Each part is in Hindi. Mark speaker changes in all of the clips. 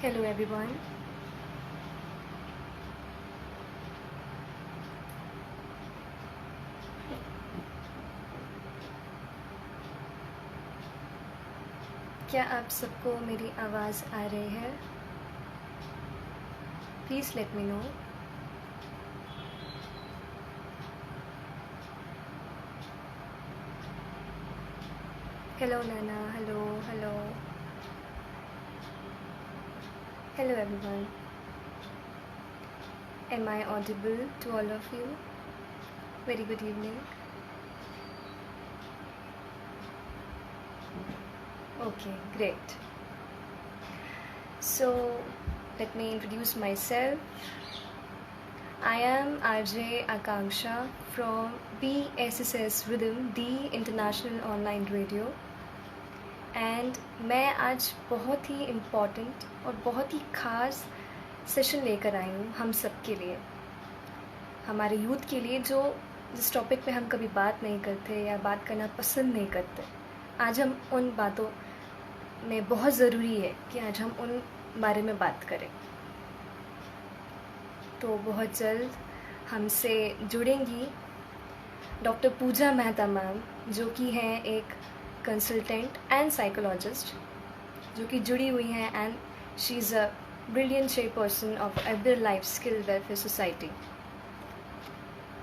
Speaker 1: Hello everyone. क्या आप सबको मेरी आवाज़ आ रही है? Please let me know. Hello Nana. Hello. Hello. Hello everyone. Am I audible to all of you? Very good evening. Okay, great. So, let me introduce myself. I am RJ Akanksha from BSSS Rhythm, the International Online Radio. And मैं आज बहुत ही इम्पॉर्टेंट और बहुत ही ख़ास सेशन लेकर आई हूँ हम सब के लिए, हमारे यूथ के लिए जो जिस टॉपिक पे हम कभी बात नहीं करते या बात करना पसंद नहीं करते। आज हम उन बातों में बहुत ज़रूरी है कि आज हम उन बारे में बात करें। तो बहुत जल्द हमसे जुड़ेंगी डॉक्टर पूजा मेहता मैम, जो कि हैं एक कंसल्टेंट एंड साइकोलॉजिस्ट, जो कि जुड़ी हुई हैं and she is a brilliant chairperson of ever life skill welfare society.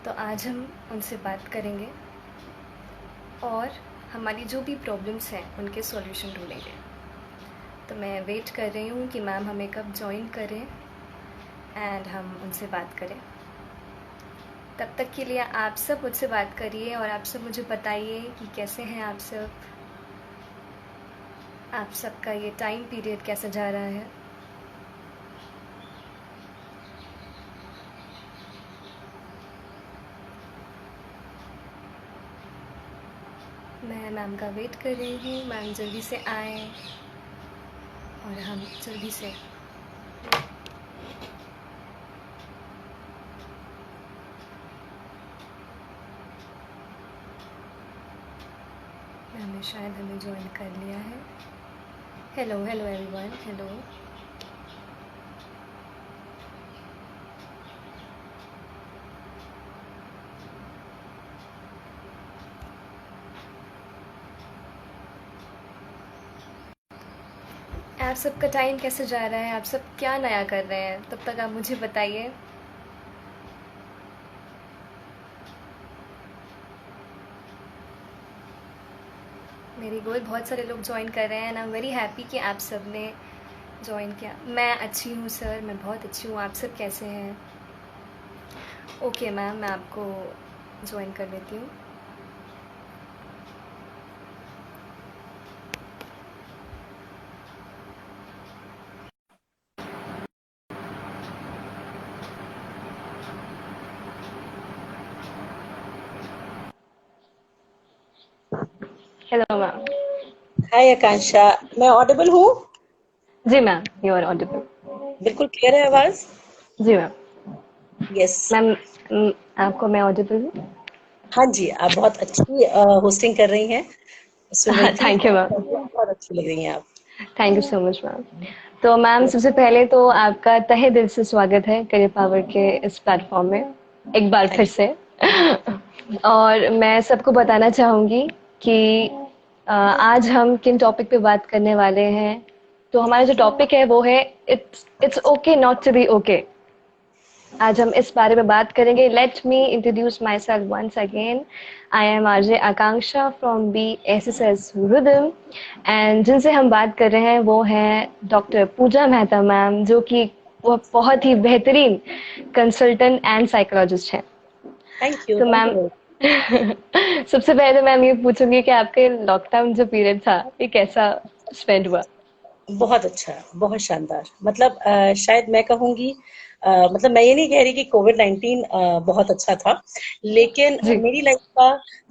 Speaker 1: तो आज हम उनसे बात करेंगे और हमारी जो भी प्रॉब्लम्स हैं उनके सॉल्यूशन ढूंढेंगे। तो मैं वेट कर रही हूँ कि मैम हमें कब ज्वाइन करें एंड हम उनसे बात करें। तब तक के लिए आप सब मुझसे बात करिए और आप सब मुझे बताइए कि कैसे हैं आप सब, आप सबका ये टाइम पीरियड कैसा जा रहा है। मैं मैम का वेट कर रही हूँ, मैम जल्दी से आए और हम जल्दी से मैम ने शायद हमें ज्वाइन कर लिया है। Hello hello everyone, hello. आप सबका टाइम कैसे जा रहा है, आप सब क्या नया कर रहे हैं, तब तक आप मुझे बताइए। मेरी गोल बहुत सारे लोग ज्वाइन कर रहे हैं and I am very happy कि आप सब ने ज्वाइन किया। मैं अच्छी हूँ सर, मैं बहुत अच्छी हूँ, आप सब कैसे हैं? ओके मैम, मैं आपको ज्वाइन कर लेती हूँ। Hello ma'am.
Speaker 2: हाय आकांक्षा, मैं ऑडिबल हूँ?
Speaker 1: जी मैम, यू आर ऑडिबल।
Speaker 2: बिल्कुल क्लियर है आवाज?
Speaker 1: जी मैम।
Speaker 2: यस।
Speaker 1: मैम आपको मैं ऑडिबल हूँ?
Speaker 2: हाँ जी, आप बहुत अच्छी होस्टिंग कर रही हैं। सुन रही थी,
Speaker 1: थैंक यू मैम।
Speaker 2: बहुत अच्छी लग रही हैं आप।
Speaker 1: Thank you so much ma'am. तो मैम सबसे पहले तो आपका तहे दिल से स्वागत है करियर पावर के इस प्लेटफॉर्म में एक बार
Speaker 2: थैंक
Speaker 1: फिर से। और मैं सबको बताना चाहूँगी कि आज हम किन टॉपिक पे बात करने वाले हैं। तो हमारा जो टॉपिक है वो है it's okay not to be okay. आज हम इस बारे में बात करेंगे। Let me introduce my self once again. I am RJ Akanksha from B S S S rhythm and जिनसे हम बात कर रहे हैं वो हैं डॉक्टर पूजा मेहता मैम, जो कि वो बहुत ही बेहतरीन कंसल्टेंट एंड साइकोलॉजिस्ट हैं।
Speaker 2: यू,
Speaker 1: तो
Speaker 2: थैंक
Speaker 1: मैम
Speaker 2: यू।
Speaker 1: सबसे पहले तो मैम ये पूछूंगी कि आपके लॉकडाउन जो पीरियड था ये कैसा स्पेंड हुआ?
Speaker 2: बहुत अच्छा, बहुत शानदार। मतलब शायद मैं कहूँगी, मतलब मैं ये नहीं कह रही कि कोविड-19 बहुत अच्छा था, लेकिन
Speaker 1: जी।
Speaker 2: मेरी लाइफ का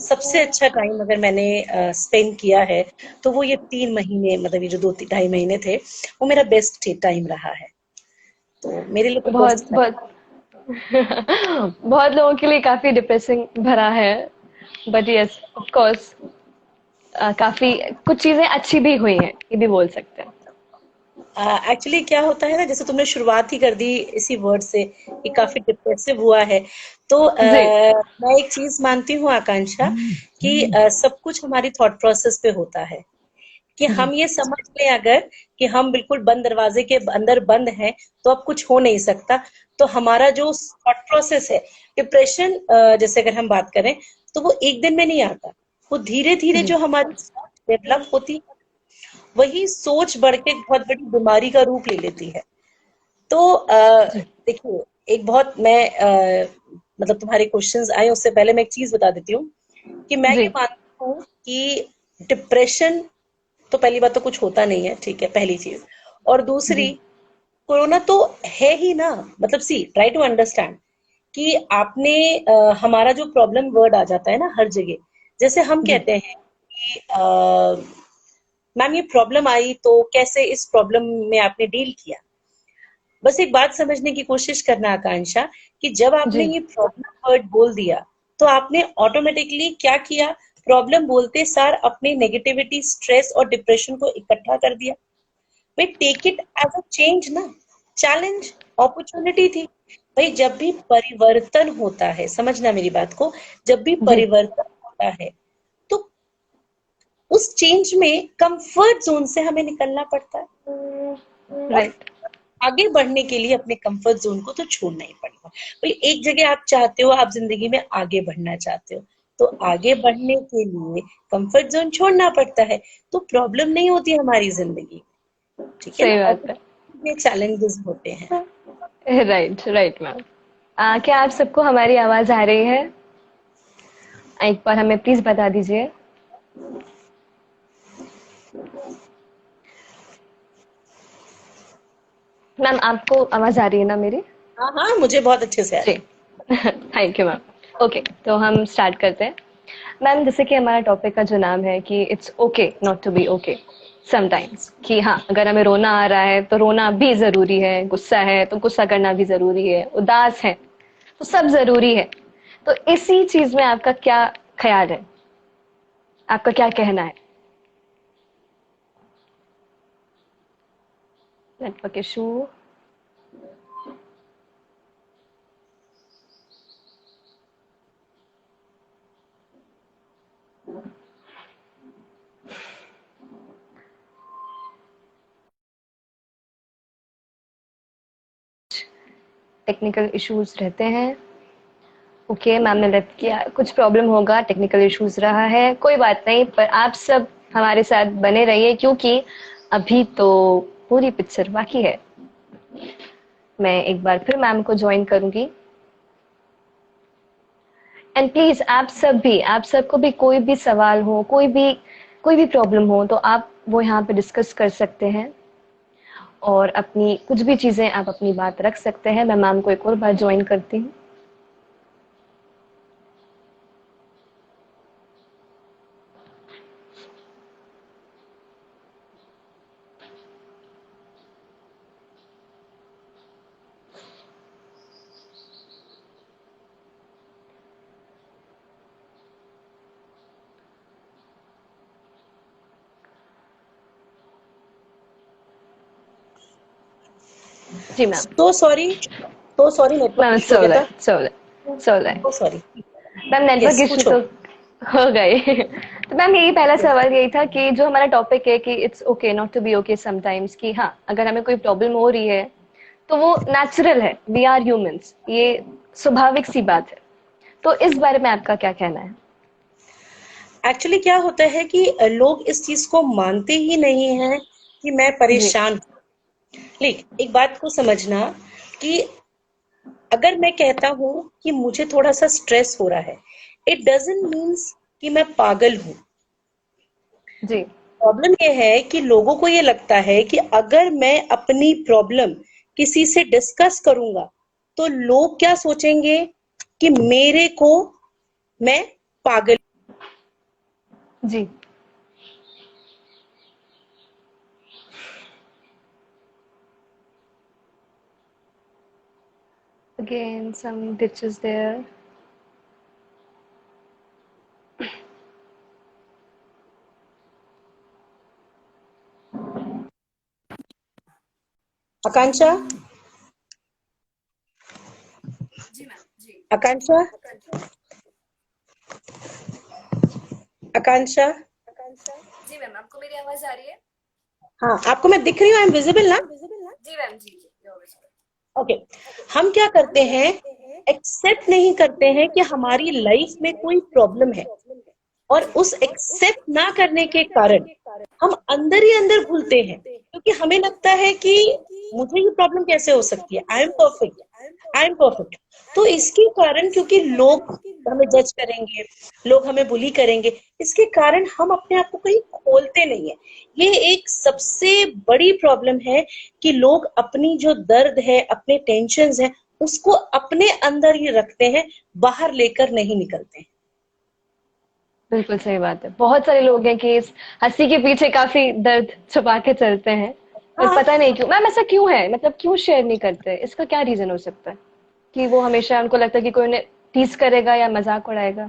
Speaker 2: सबसे अच्छा टाइम अगर मैंने स्पेंड किया है, तो वो ये 3 महीने, मतलब ये जो 2 ढाई महीने थे, वो मेरा बेस्ट टाइम रहा है। तो मेरे लिए तो बेस्ट
Speaker 1: बहुत
Speaker 2: था।
Speaker 1: बहुत बहुत लोगों के लिए काफी डिप्रेसिंग भरा है, बट यस ऑफ कोर्स काफी कुछ चीजें अच्छी भी हुई हैं, ये भी बोल सकते हैं।
Speaker 2: एक्चुअली क्या होता है ना, जैसे तुमने शुरुआत ही कर दी इसी वर्ड से कि काफी डिप्रेसिव हुआ है। तो
Speaker 3: जी।
Speaker 2: मैं एक चीज मानती हूँ आकांक्षा कि सब कुछ हमारी थॉट प्रोसेस पे होता है। कि
Speaker 3: जी।
Speaker 2: हम ये समझ लें अगर कि हम बिल्कुल बंद दरवाजे के अंदर बंद हैं, तो अब कुछ हो नहीं सकता। तो हमारा जो थॉट प्रोसेस है, डिप्रेशन जैसे अगर हम बात करें, तो वो एक दिन में नहीं आता। वो धीरे धीरे
Speaker 3: जी।
Speaker 2: जो हमारी सोच डेवलप होती है, वही सोच बढ़ के एक बहुत बड़ी बीमारी का रूप ले लेती है। तो
Speaker 3: जी।
Speaker 2: देखिए, एक बहुत मैं मतलब तुम्हारे क्वेश्चंस आए उससे पहले मैं एक चीज बता देती हूँ कि मैं ये
Speaker 3: जी।
Speaker 2: मानती हूँ कि डिप्रेशन तो पहली बात तो कुछ होता नहीं है, ठीक है, पहली चीज। और दूसरी,
Speaker 3: जी।
Speaker 2: कोरोना तो है ही ना। मतलब सी ट्राई टू अंडरस्टैंड कि आपने हमारा जो प्रॉब्लम वर्ड आ जाता है ना हर जगह, जैसे हम
Speaker 3: जी।
Speaker 2: कहते हैं कि मैम ये प्रॉब्लम आई तो कैसे इस प्रॉब्लम में आपने डील किया। बस एक बात समझने की कोशिश करना आकांक्षा, कि जब आपने
Speaker 3: जी।
Speaker 2: ये प्रॉब्लम वर्ड बोल दिया, तो आपने ऑटोमेटिकली क्या किया, प्रॉब्लम बोलते सार अपने नेगेटिविटी, स्ट्रेस और डिप्रेशन को इकट्ठा कर दिया। भाई take it as a change ना, चैलेंज, अपॉर्चुनिटी थी। भाई जब भी परिवर्तन होता है, समझना मेरी बात को, जब भी
Speaker 3: जी।
Speaker 2: परिवर्तन होता है, तो उस चेंज में कंफर्ट जोन से हमें निकलना पड़ता है। और
Speaker 3: राइट।
Speaker 2: आगे बढ़ने के लिए अपने कंफर्ट जोन को तो छोड़ना ही पड़ेगा। भाई एक जगह आप चाहते हो, आप जिंदगी में आगे बढ़ना चाहते हो, तो आगे बढ़ने के लिए कंफर्ट जोन छोड़ना पड़ता है। तो प्रॉब्लम नहीं होती हमारी जिंदगी, ठीक है ना,
Speaker 3: सही बात है।
Speaker 2: और ये चैलेंजेस होते हैं।
Speaker 3: Right, right ma'am. क्या आप सबको हमारी आवाज आ रही है? एक बार हमें प्लीज बता दीजिए। मैम आपको आवाज आ रही है ना मेरी?
Speaker 2: हाँ हाँ, मुझे बहुत अच्छे से आ
Speaker 3: जी।
Speaker 2: रही है।
Speaker 3: Thank you ma'am. ओके, तो हम स्टार्ट करते हैं। मैम, जैसे कि हमारा टॉपिक का जो नाम है कि it's okay not to be okay sometimes, कि हाँ, अगर हमें रोना आ रहा है तो रोना भी जरूरी है, गुस्सा है तो गुस्सा करना भी जरूरी है, उदास है तो सब जरूरी है। तो इसी चीज में आपका क्या ख्याल है? आपका क्या कहना है? Network issue. टेक्निकल इश्यूज रहते हैं। ओके मैम ने लेट किया, कुछ प्रॉब्लम होगा, टेक्निकल इश्यूज रहा है, कोई बात नहीं, पर आप सब हमारे साथ बने रहिए क्योंकि अभी तो पूरी पिक्चर बाकी है। मैं एक बार फिर मैम को ज्वाइन करूंगी। एंड प्लीज आप सबको भी कोई भी सवाल हो, कोई भी प्रॉब्लम हो तो आप वो यहाँ पे डिस्कस कर सकते हैं, और अपनी कुछ भी चीजें आप अपनी बात रख सकते हैं। मैं मैम को एक और बार ज्वाइन करती हूँ। जी मैम।
Speaker 2: तो सॉरी, तो सॉरी, नेटवर्क
Speaker 3: मैम
Speaker 2: इशू हो गया था।
Speaker 3: सो रहा है।
Speaker 2: तो sorry.
Speaker 3: Ma'am network
Speaker 2: yes,
Speaker 3: issue
Speaker 2: पूछो।
Speaker 3: तो हो गए। तो मैम यही पहला सवाल यही था कि जो हमारा टॉपिक है कि it's okay not to be okay sometimes, कि हाँ, अगर हमें कोई प्रॉब्लम हो रही है तो वो नेचुरल है, वी आर ह्यूमंस, ये स्वाभाविक सी बात है। तो इस बारे में आपका क्या कहना है?
Speaker 2: एक्चुअली क्या होता है कि लोग इस चीज को मानते ही नहीं हैं कि मैं
Speaker 3: जी।
Speaker 2: परेशान हूँ। लेकिन एक बात को समझना कि अगर मैं कहता हूँ कि मुझे थोड़ा सा स्ट्रेस हो रहा है, इट डजंट मीन्स कि मैं पागल हूँ।
Speaker 3: जी।
Speaker 2: प्रॉब्लम ये है कि लोगों को ये लगता है कि अगर मैं अपनी प्रॉब्लम किसी से डिस्कस करूंगा, तो लोग क्या सोचेंगे कि मेरे को, मैं पागल।
Speaker 3: जी। Again some ditches there.
Speaker 2: Akanksha,
Speaker 1: ji ma'am जी।
Speaker 2: आकांक्षा, आकांक्षा।
Speaker 1: जी मैम, आपको मेरी आवाज आ रही है?
Speaker 2: हाँ, आपको मैं दिख रही हूँ? आई एम विजिबल ना?
Speaker 1: जी मैम जी जी, you're visible।
Speaker 2: ओके। हम क्या करते हैं, एक्सेप्ट नहीं करते हैं कि हमारी लाइफ में कोई प्रॉब्लम है, और उस एक्सेप्ट ना करने के कारण हम अंदर ही अंदर घुलते हैं, क्योंकि हमें लगता है कि मुझे ये प्रॉब्लम कैसे हो सकती है, I am perfect, I am perfect. तो इसके कारण, क्योंकि लोग हमें जज करेंगे, लोग हमें बुली करेंगे, इसके कारण हम अपने आप को कहीं खोलते नहीं है। ये एक सबसे बड़ी प्रॉब्लम है कि लोग अपनी जो दर्द है, अपने टेंशन्स है, उसको अपने अंदर ही रखते हैं, बाहर लेकर नहीं निकलते हैं।
Speaker 3: बिल्कुल सही बात है। बहुत सारे लोग हैं कि इस हंसी के पीछे काफी दर्द छुपा के चलते हैं, पर
Speaker 2: हाँ,
Speaker 3: पता नहीं क्यों। मैम ऐसा क्यों है, मतलब क्यों शेयर नहीं करते? इसका क्या रीजन हो सकता है कि वो हमेशा उनको लगता है कि कोई उन्हें टीज करेगा या मजाक उड़ाएगा?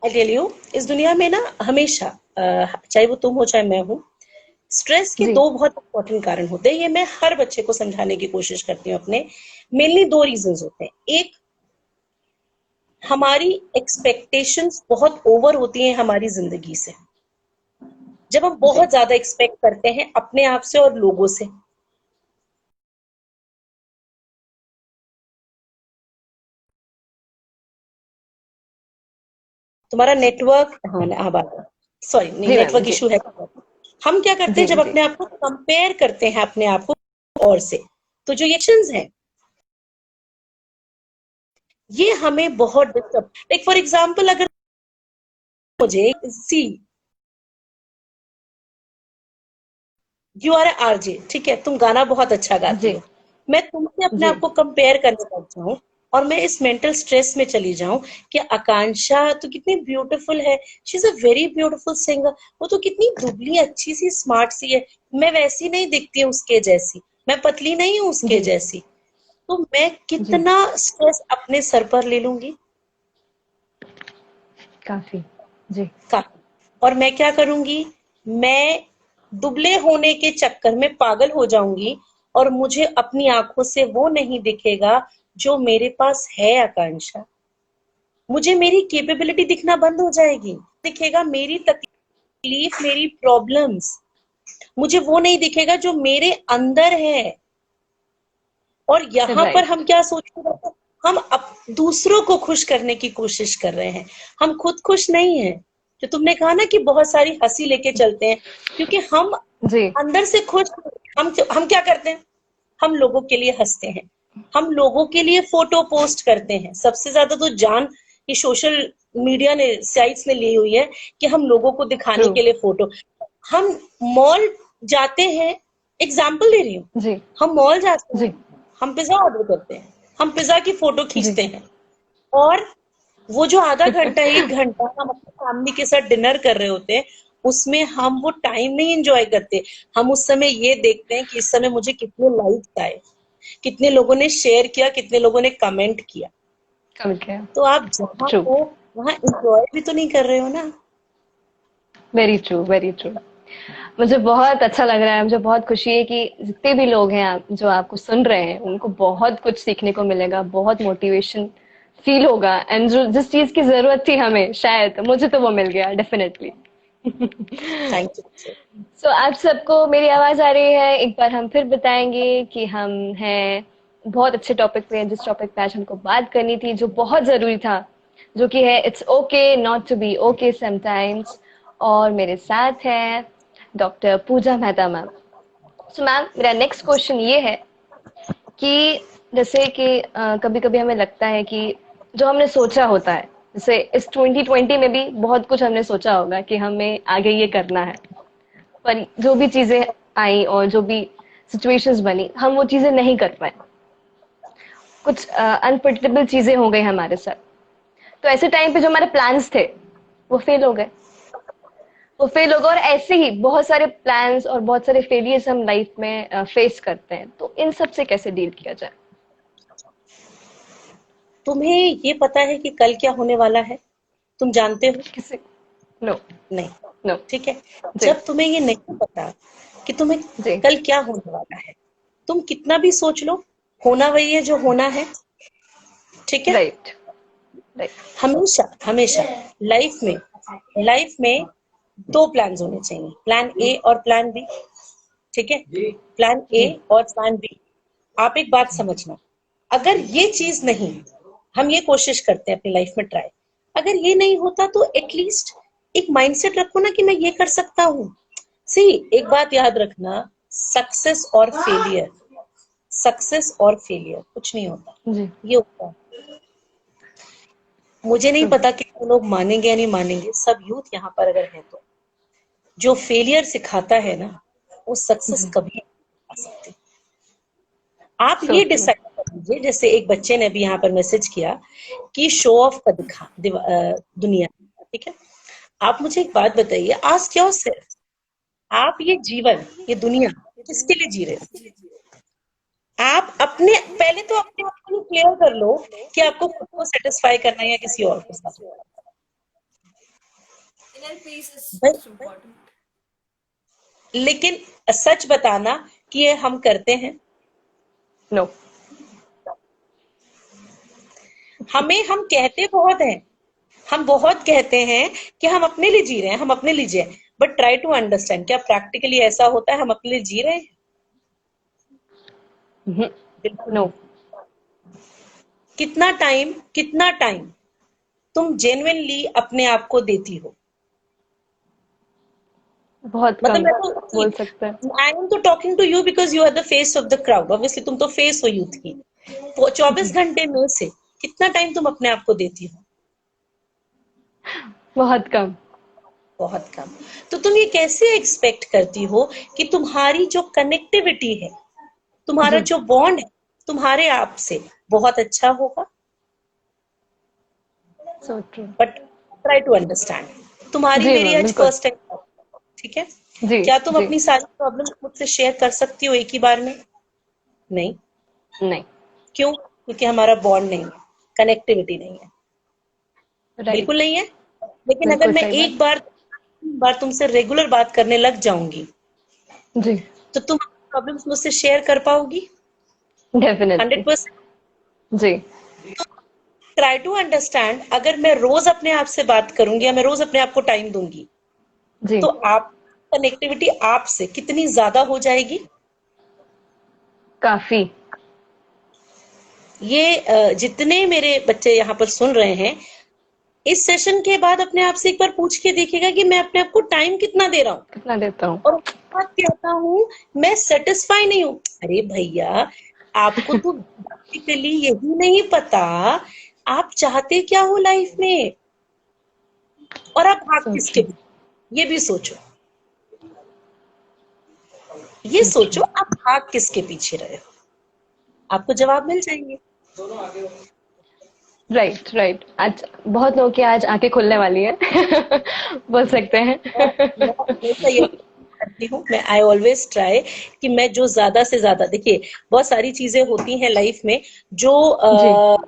Speaker 2: आई टेल यू, इस दुनिया में ना हमेशा चाहे वो तुम हो चाहे मैं हूँ, स्ट्रेस के
Speaker 3: जी।
Speaker 2: दो बहुत इंपॉर्टेंट कारण होते हैं। ये मैं हर बच्चे को समझाने की कोशिश करती हूँ अपने। मेनली दो रीजंस होते हैं। एक, हमारी एक्सपेक्टेशंस बहुत ओवर होती हैं हमारी जिंदगी से। जब हम
Speaker 3: जी।
Speaker 2: बहुत ज्यादा एक्सपेक्ट करते हैं अपने आप से और लोगों से। तुम्हारा नेटवर्क, हाँ हाँ, बात, सॉरी, नहीं,
Speaker 3: जी मैम
Speaker 2: नेटवर्क
Speaker 3: जी।
Speaker 2: इशू है। हम क्या करते
Speaker 3: जी
Speaker 2: हैं जब
Speaker 3: जी।
Speaker 2: अपने आप को कंपेयर करते हैं अपने आप को और से, तो जो एक्शंस हैं ये हमें बहुत डिस्टर्ब, लाइक फॉर एग्जाम्पल, अगर मुझे सी, यू आर ए आरजे, ठीक है, तुम गाना बहुत अच्छा गाती
Speaker 3: जी।
Speaker 2: हो, मैं तुमसे अपने
Speaker 3: जी।
Speaker 2: आप को कंपेयर करने लग जाऊं और मैं इस मेंटल स्ट्रेस में चली जाऊं कि आकांक्षा तो कितनी ब्यूटीफुल है, she is a very beautiful singer, वो तो कितनी दुबली अच्छी सी स्मार्ट सी है, मैं वैसी नहीं दिखती हूँ उसके जैसी, मैं पतली नहीं हूँ उसके
Speaker 3: जी।
Speaker 2: जैसी, तो मैं
Speaker 3: जी।
Speaker 2: कितना स्ट्रेस अपने सर पर ले लूंगी।
Speaker 3: काफी। जी।
Speaker 2: का, और मैं क्या करूंगी, मैं दुबले होने के चक्कर में पागल हो जाऊंगी, और मुझे अपनी आंखों से वो नहीं दिखेगा जो मेरे पास है। आकांक्षा, मुझे मेरी कैपेबिलिटी दिखना बंद हो जाएगी, दिखेगा मेरी तकलीफ, मेरी प्रॉब्लम्स, मुझे वो नहीं दिखेगा जो मेरे अंदर है। और यहाँ पर
Speaker 3: राइट।
Speaker 2: हम क्या सोचते रहते हैं, हम दूसरों को खुश करने की कोशिश कर रहे हैं, हम खुद खुश नहीं है। जो तुमने कहा ना कि बहुत सारी हंसी लेके चलते हैं, क्योंकि हम
Speaker 3: जी।
Speaker 2: अंदर से खुश, हम क्या करते हैं, हम लोगों के लिए हंसते हैं, हम लोगों के लिए फोटो पोस्ट करते हैं। सबसे ज्यादा तो जान ये सोशल मीडिया ने, साइट्स ने ली हुई है कि हम लोगों को दिखाने
Speaker 3: ट्रू।
Speaker 2: के लिए फोटो। हम मॉल जाते हैं, एग्जाम्पल दे रही हूँ,
Speaker 3: जी।
Speaker 2: हम मॉल जाते हैं,
Speaker 3: जी।
Speaker 2: हम पिज्जा ऑर्डर करते हैं, हम पिज्जा की फोटो
Speaker 3: जी।
Speaker 2: खींचते हैं, और वो जो आधा घंटा एक घंटा हम अपनी फैमिली के साथ डिनर कर रहे होते हैं, उसमें हम वो टाइम नहीं एंजॉय करते। हम उस समय ये देखते हैं कि इस समय मुझे कितने लाइक्स आए, कितने लोगों ने शेयर किया, कितने लोगों ने कमेंट किया।
Speaker 3: कम क्या?
Speaker 2: तो आप जहाँ
Speaker 3: ट्रू।
Speaker 2: हो वहां एंजॉय भी तो नहीं कर रहे हो ना।
Speaker 3: Very true, very true. मुझे बहुत अच्छा लग रहा है, मुझे बहुत खुशी है कि जितने भी लोग हैं जो आपको सुन रहे हैं, उनको बहुत कुछ सीखने को मिलेगा, बहुत मोटिवेशन फील होगा, एंड जो जिस चीज की जरूरत थी हमें, शायद मुझे तो वो मिल गया डेफिनेटली।
Speaker 2: Thank you.
Speaker 3: सो आप सबको मेरी आवाज आ रही है? एक बार हम फिर बताएंगे कि हम हैं बहुत अच्छे टॉपिक पे, जिस टॉपिक पे आज हमको बात करनी थी, जो बहुत जरूरी था, जो कि है it's okay not to be okay sometimes. और मेरे साथ हैं doctor Pooja Mehta ma'am. So ma'am, मेरा नेक्स्ट क्वेश्चन ये है कि जैसे कि कभी कभी हमें लगता है कि जो हमने सोचा होता है, जैसे इस 2020 में भी बहुत कुछ हमने सोचा होगा कि हमें आगे ये करना है, पर जो भी चीजें आई और जो भी सिचुएशंस बनी, हम वो चीजें नहीं कर पाए। कुछ अनप्रेडिक्टेबल चीजें हो गई हमारे साथ, तो ऐसे टाइम पे जो हमारे प्लान्स थे वो फेल हो गए। वो फेल हो गए, और ऐसे ही बहुत सारे प्लान्स और बहुत सारे फेलियर्स हम लाइफ में फेस करते हैं। तो इन सब से कैसे डील किया जाए?
Speaker 2: तुम्हें ये पता है कि कल क्या होने वाला है? तुम जानते हो?
Speaker 3: किसी। नो।
Speaker 2: नहीं।
Speaker 3: नो।
Speaker 2: ठीक है।
Speaker 3: जी।
Speaker 2: जब तुम्हें ये नहीं पता कि तुम्हें
Speaker 3: जी।
Speaker 2: कल क्या होने वाला है, तुम कितना भी सोच लो, होना वही है जो होना है, ठीक है।
Speaker 3: राइट राइट
Speaker 2: हमेशा हमेशा लाइफ में दो प्लान्स होने चाहिए, प्लान ए और प्लान बी, ठीक है। प्लान ए
Speaker 3: जी
Speaker 2: और प्लान बी, आप एक बात समझना, अगर ये चीज नहीं, हम ये कोशिश करते हैं अपनी लाइफ में ट्राई, अगर ये नहीं होता तो एटलीस्ट एक माइंडसेट रखो ना कि मैं ये कर सकता हूँ। सी, एक बात याद रखना, सक्सेस और फेलियर कुछ नहीं होता,
Speaker 3: जी
Speaker 2: ये होता है। मुझे नहीं
Speaker 3: ट्रू
Speaker 2: पता कितने लोग मानेंगे या नहीं मानेंगे, सब यूथ यहाँ पर अगर है तो, जो फेलियर सिखाता है ना, वो सक्सेस
Speaker 3: जी
Speaker 2: कभी नहीं आ सकती। आप
Speaker 3: सो
Speaker 2: ये
Speaker 3: ट्रू
Speaker 2: डिसाइड कर लीजिए, जैसे एक बच्चे ने अभी यहाँ पर मैसेज किया कि शो ऑफ का दुनिया, ठीक है। आप मुझे एक बात बताइए, आस्क योरसेल्फ, आप ये जीवन, ये दुनिया किसके लिए जी रहे हो? आप अपने, पहले तो अपने आप को क्लियर कर लो कि आपको खुद को सेटिस्फाई करना है या किसी और के साथ।
Speaker 1: Inner peace is
Speaker 2: भाई,
Speaker 1: most important.
Speaker 2: लेकिन सच बताना कि ये हम करते हैं।
Speaker 3: नो
Speaker 2: हम कहते बहुत हैं, हम बहुत कहते हैं कि हम अपने लिए जी रहे हैं, हम अपने लिए जी रहे हैं, बट ट्राई टू अंडरस्टैंड, क्या प्रैक्टिकली ऐसा होता है हम अपने लिए जी रहे हैं? बिल्कुल
Speaker 3: नो
Speaker 2: नहीं। कितना टाइम तुम जेन्युइनली अपने आप को देती हो?
Speaker 3: बहुत
Speaker 2: मतलब
Speaker 3: कम
Speaker 2: मैं तो,
Speaker 3: बोल सकते हैं
Speaker 2: आई एम तो talking to you because you are the face of the crowd, obviously तुम तो फेस हो यूथ की। वो 24
Speaker 3: जी
Speaker 2: घंटे में से कितना टाइम तुम अपने आप को देती हो?
Speaker 3: बहुत कम
Speaker 2: बहुत कम। तो तुम ये कैसे एक्सपेक्ट करती हो कि तुम्हारी जो कनेक्टिविटी है, तुम्हारा
Speaker 3: जी
Speaker 2: जो बॉन्ड है तुम्हारे आप से, बहुत अच्छा होगा?
Speaker 3: So true
Speaker 2: but try to understand, तुम्हारी
Speaker 3: जी
Speaker 2: मेरी
Speaker 3: मैम
Speaker 2: आज
Speaker 3: बिल्कुल
Speaker 2: फर्स्ट टाइम, ठीक है।
Speaker 3: जी
Speaker 2: क्या तुम
Speaker 3: जी
Speaker 2: अपनी सारी प्रॉब्लम मुझसे शेयर कर सकती हो एक ही बार में? नहीं।
Speaker 3: नहीं
Speaker 2: क्यों? क्योंकि हमारा बॉन्ड नहीं है, कनेक्टिविटी नहीं है, बिल्कुल
Speaker 3: राइट
Speaker 2: नहीं है। लेकिन अगर
Speaker 3: बिल्कुल
Speaker 2: मैं
Speaker 3: सही बात
Speaker 2: एक बार तुमसे रेगुलर बात करने लग जाऊंगी,
Speaker 3: जी
Speaker 2: तो तुम प्रॉब्लम्स मुझसे शेयर कर पाओगी?
Speaker 3: डेफिनेटली
Speaker 2: 100%।
Speaker 3: जी
Speaker 2: ट्राई टू अंडरस्टैंड, अगर मैं रोज अपने आप से बात करूंगी या मैं रोज अपने आप को टाइम दूंगी,
Speaker 3: जी
Speaker 2: तो आप कनेक्टिविटी आपसे कितनी ज्यादा हो जाएगी।
Speaker 3: काफी
Speaker 2: ये जितने मेरे बच्चे यहाँ पर सुन रहे हैं, इस सेशन के बाद अपने आप से एक बार पूछ के देखिएगा कि मैं अपने आप को टाइम कितना दे रहा हूँ,
Speaker 3: कितना देता हूँ
Speaker 2: और उसके बाद कहता हूँ मैं सेटिस्फाई नहीं हूँ। अरे भैया, आपको तो बेसिकली यही नहीं पता आप चाहते क्या हो लाइफ में, और आप भाग
Speaker 3: सो
Speaker 2: किसके
Speaker 3: ट्रू
Speaker 2: पीछे, ये भी सोचो। ये
Speaker 3: सो ट्रू
Speaker 2: सोचो आप भाग किसके पीछे रहे हो, आपको जवाब मिल जाएंगे।
Speaker 3: राइट राइट आज बहुत लोगों की आज आंखें खुलने वाली है बोल सकते हैं
Speaker 2: मैं हमेशा ये करती हूँ, मैं आई ऑलवेज ट्राई कि मैं जो ज्यादा से ज्यादा, देखिए बहुत सारी चीजें होती हैं लाइफ में जो
Speaker 3: जी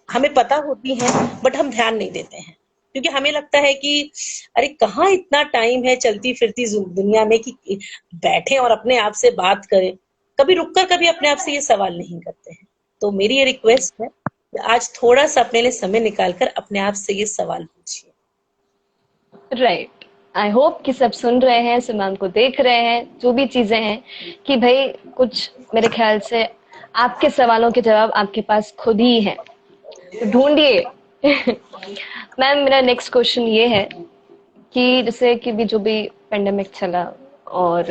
Speaker 2: हमें पता होती हैं, बट हम ध्यान नहीं देते हैं, क्योंकि हमें लगता है कि अरे कहाँ इतना टाइम है चलती फिरती दुनिया में कि बैठे और अपने आप से बात करें, कभी रुककर कभी अपने आप से ये सवाल नहीं करते हैं। तो मेरी ये रिक्वेस्ट है कि आज थोड़ा सा अपने लिए समय निकालकर अपने आप से ये सवाल पूछिए।
Speaker 3: राइट आई होप कि सब सुन रहे हैं सिमान को देख रहे हैं जो भी चीजें हैं कि भाई कुछ मेरे ख्याल से आपके सवालों के जवाब आपके पास खुद ही हैं तो ढूंढिए मैम मेरा नेक्स्ट क्वेश्चन ये है कि जैसे कि भी जो भी पेंडेमिक चला और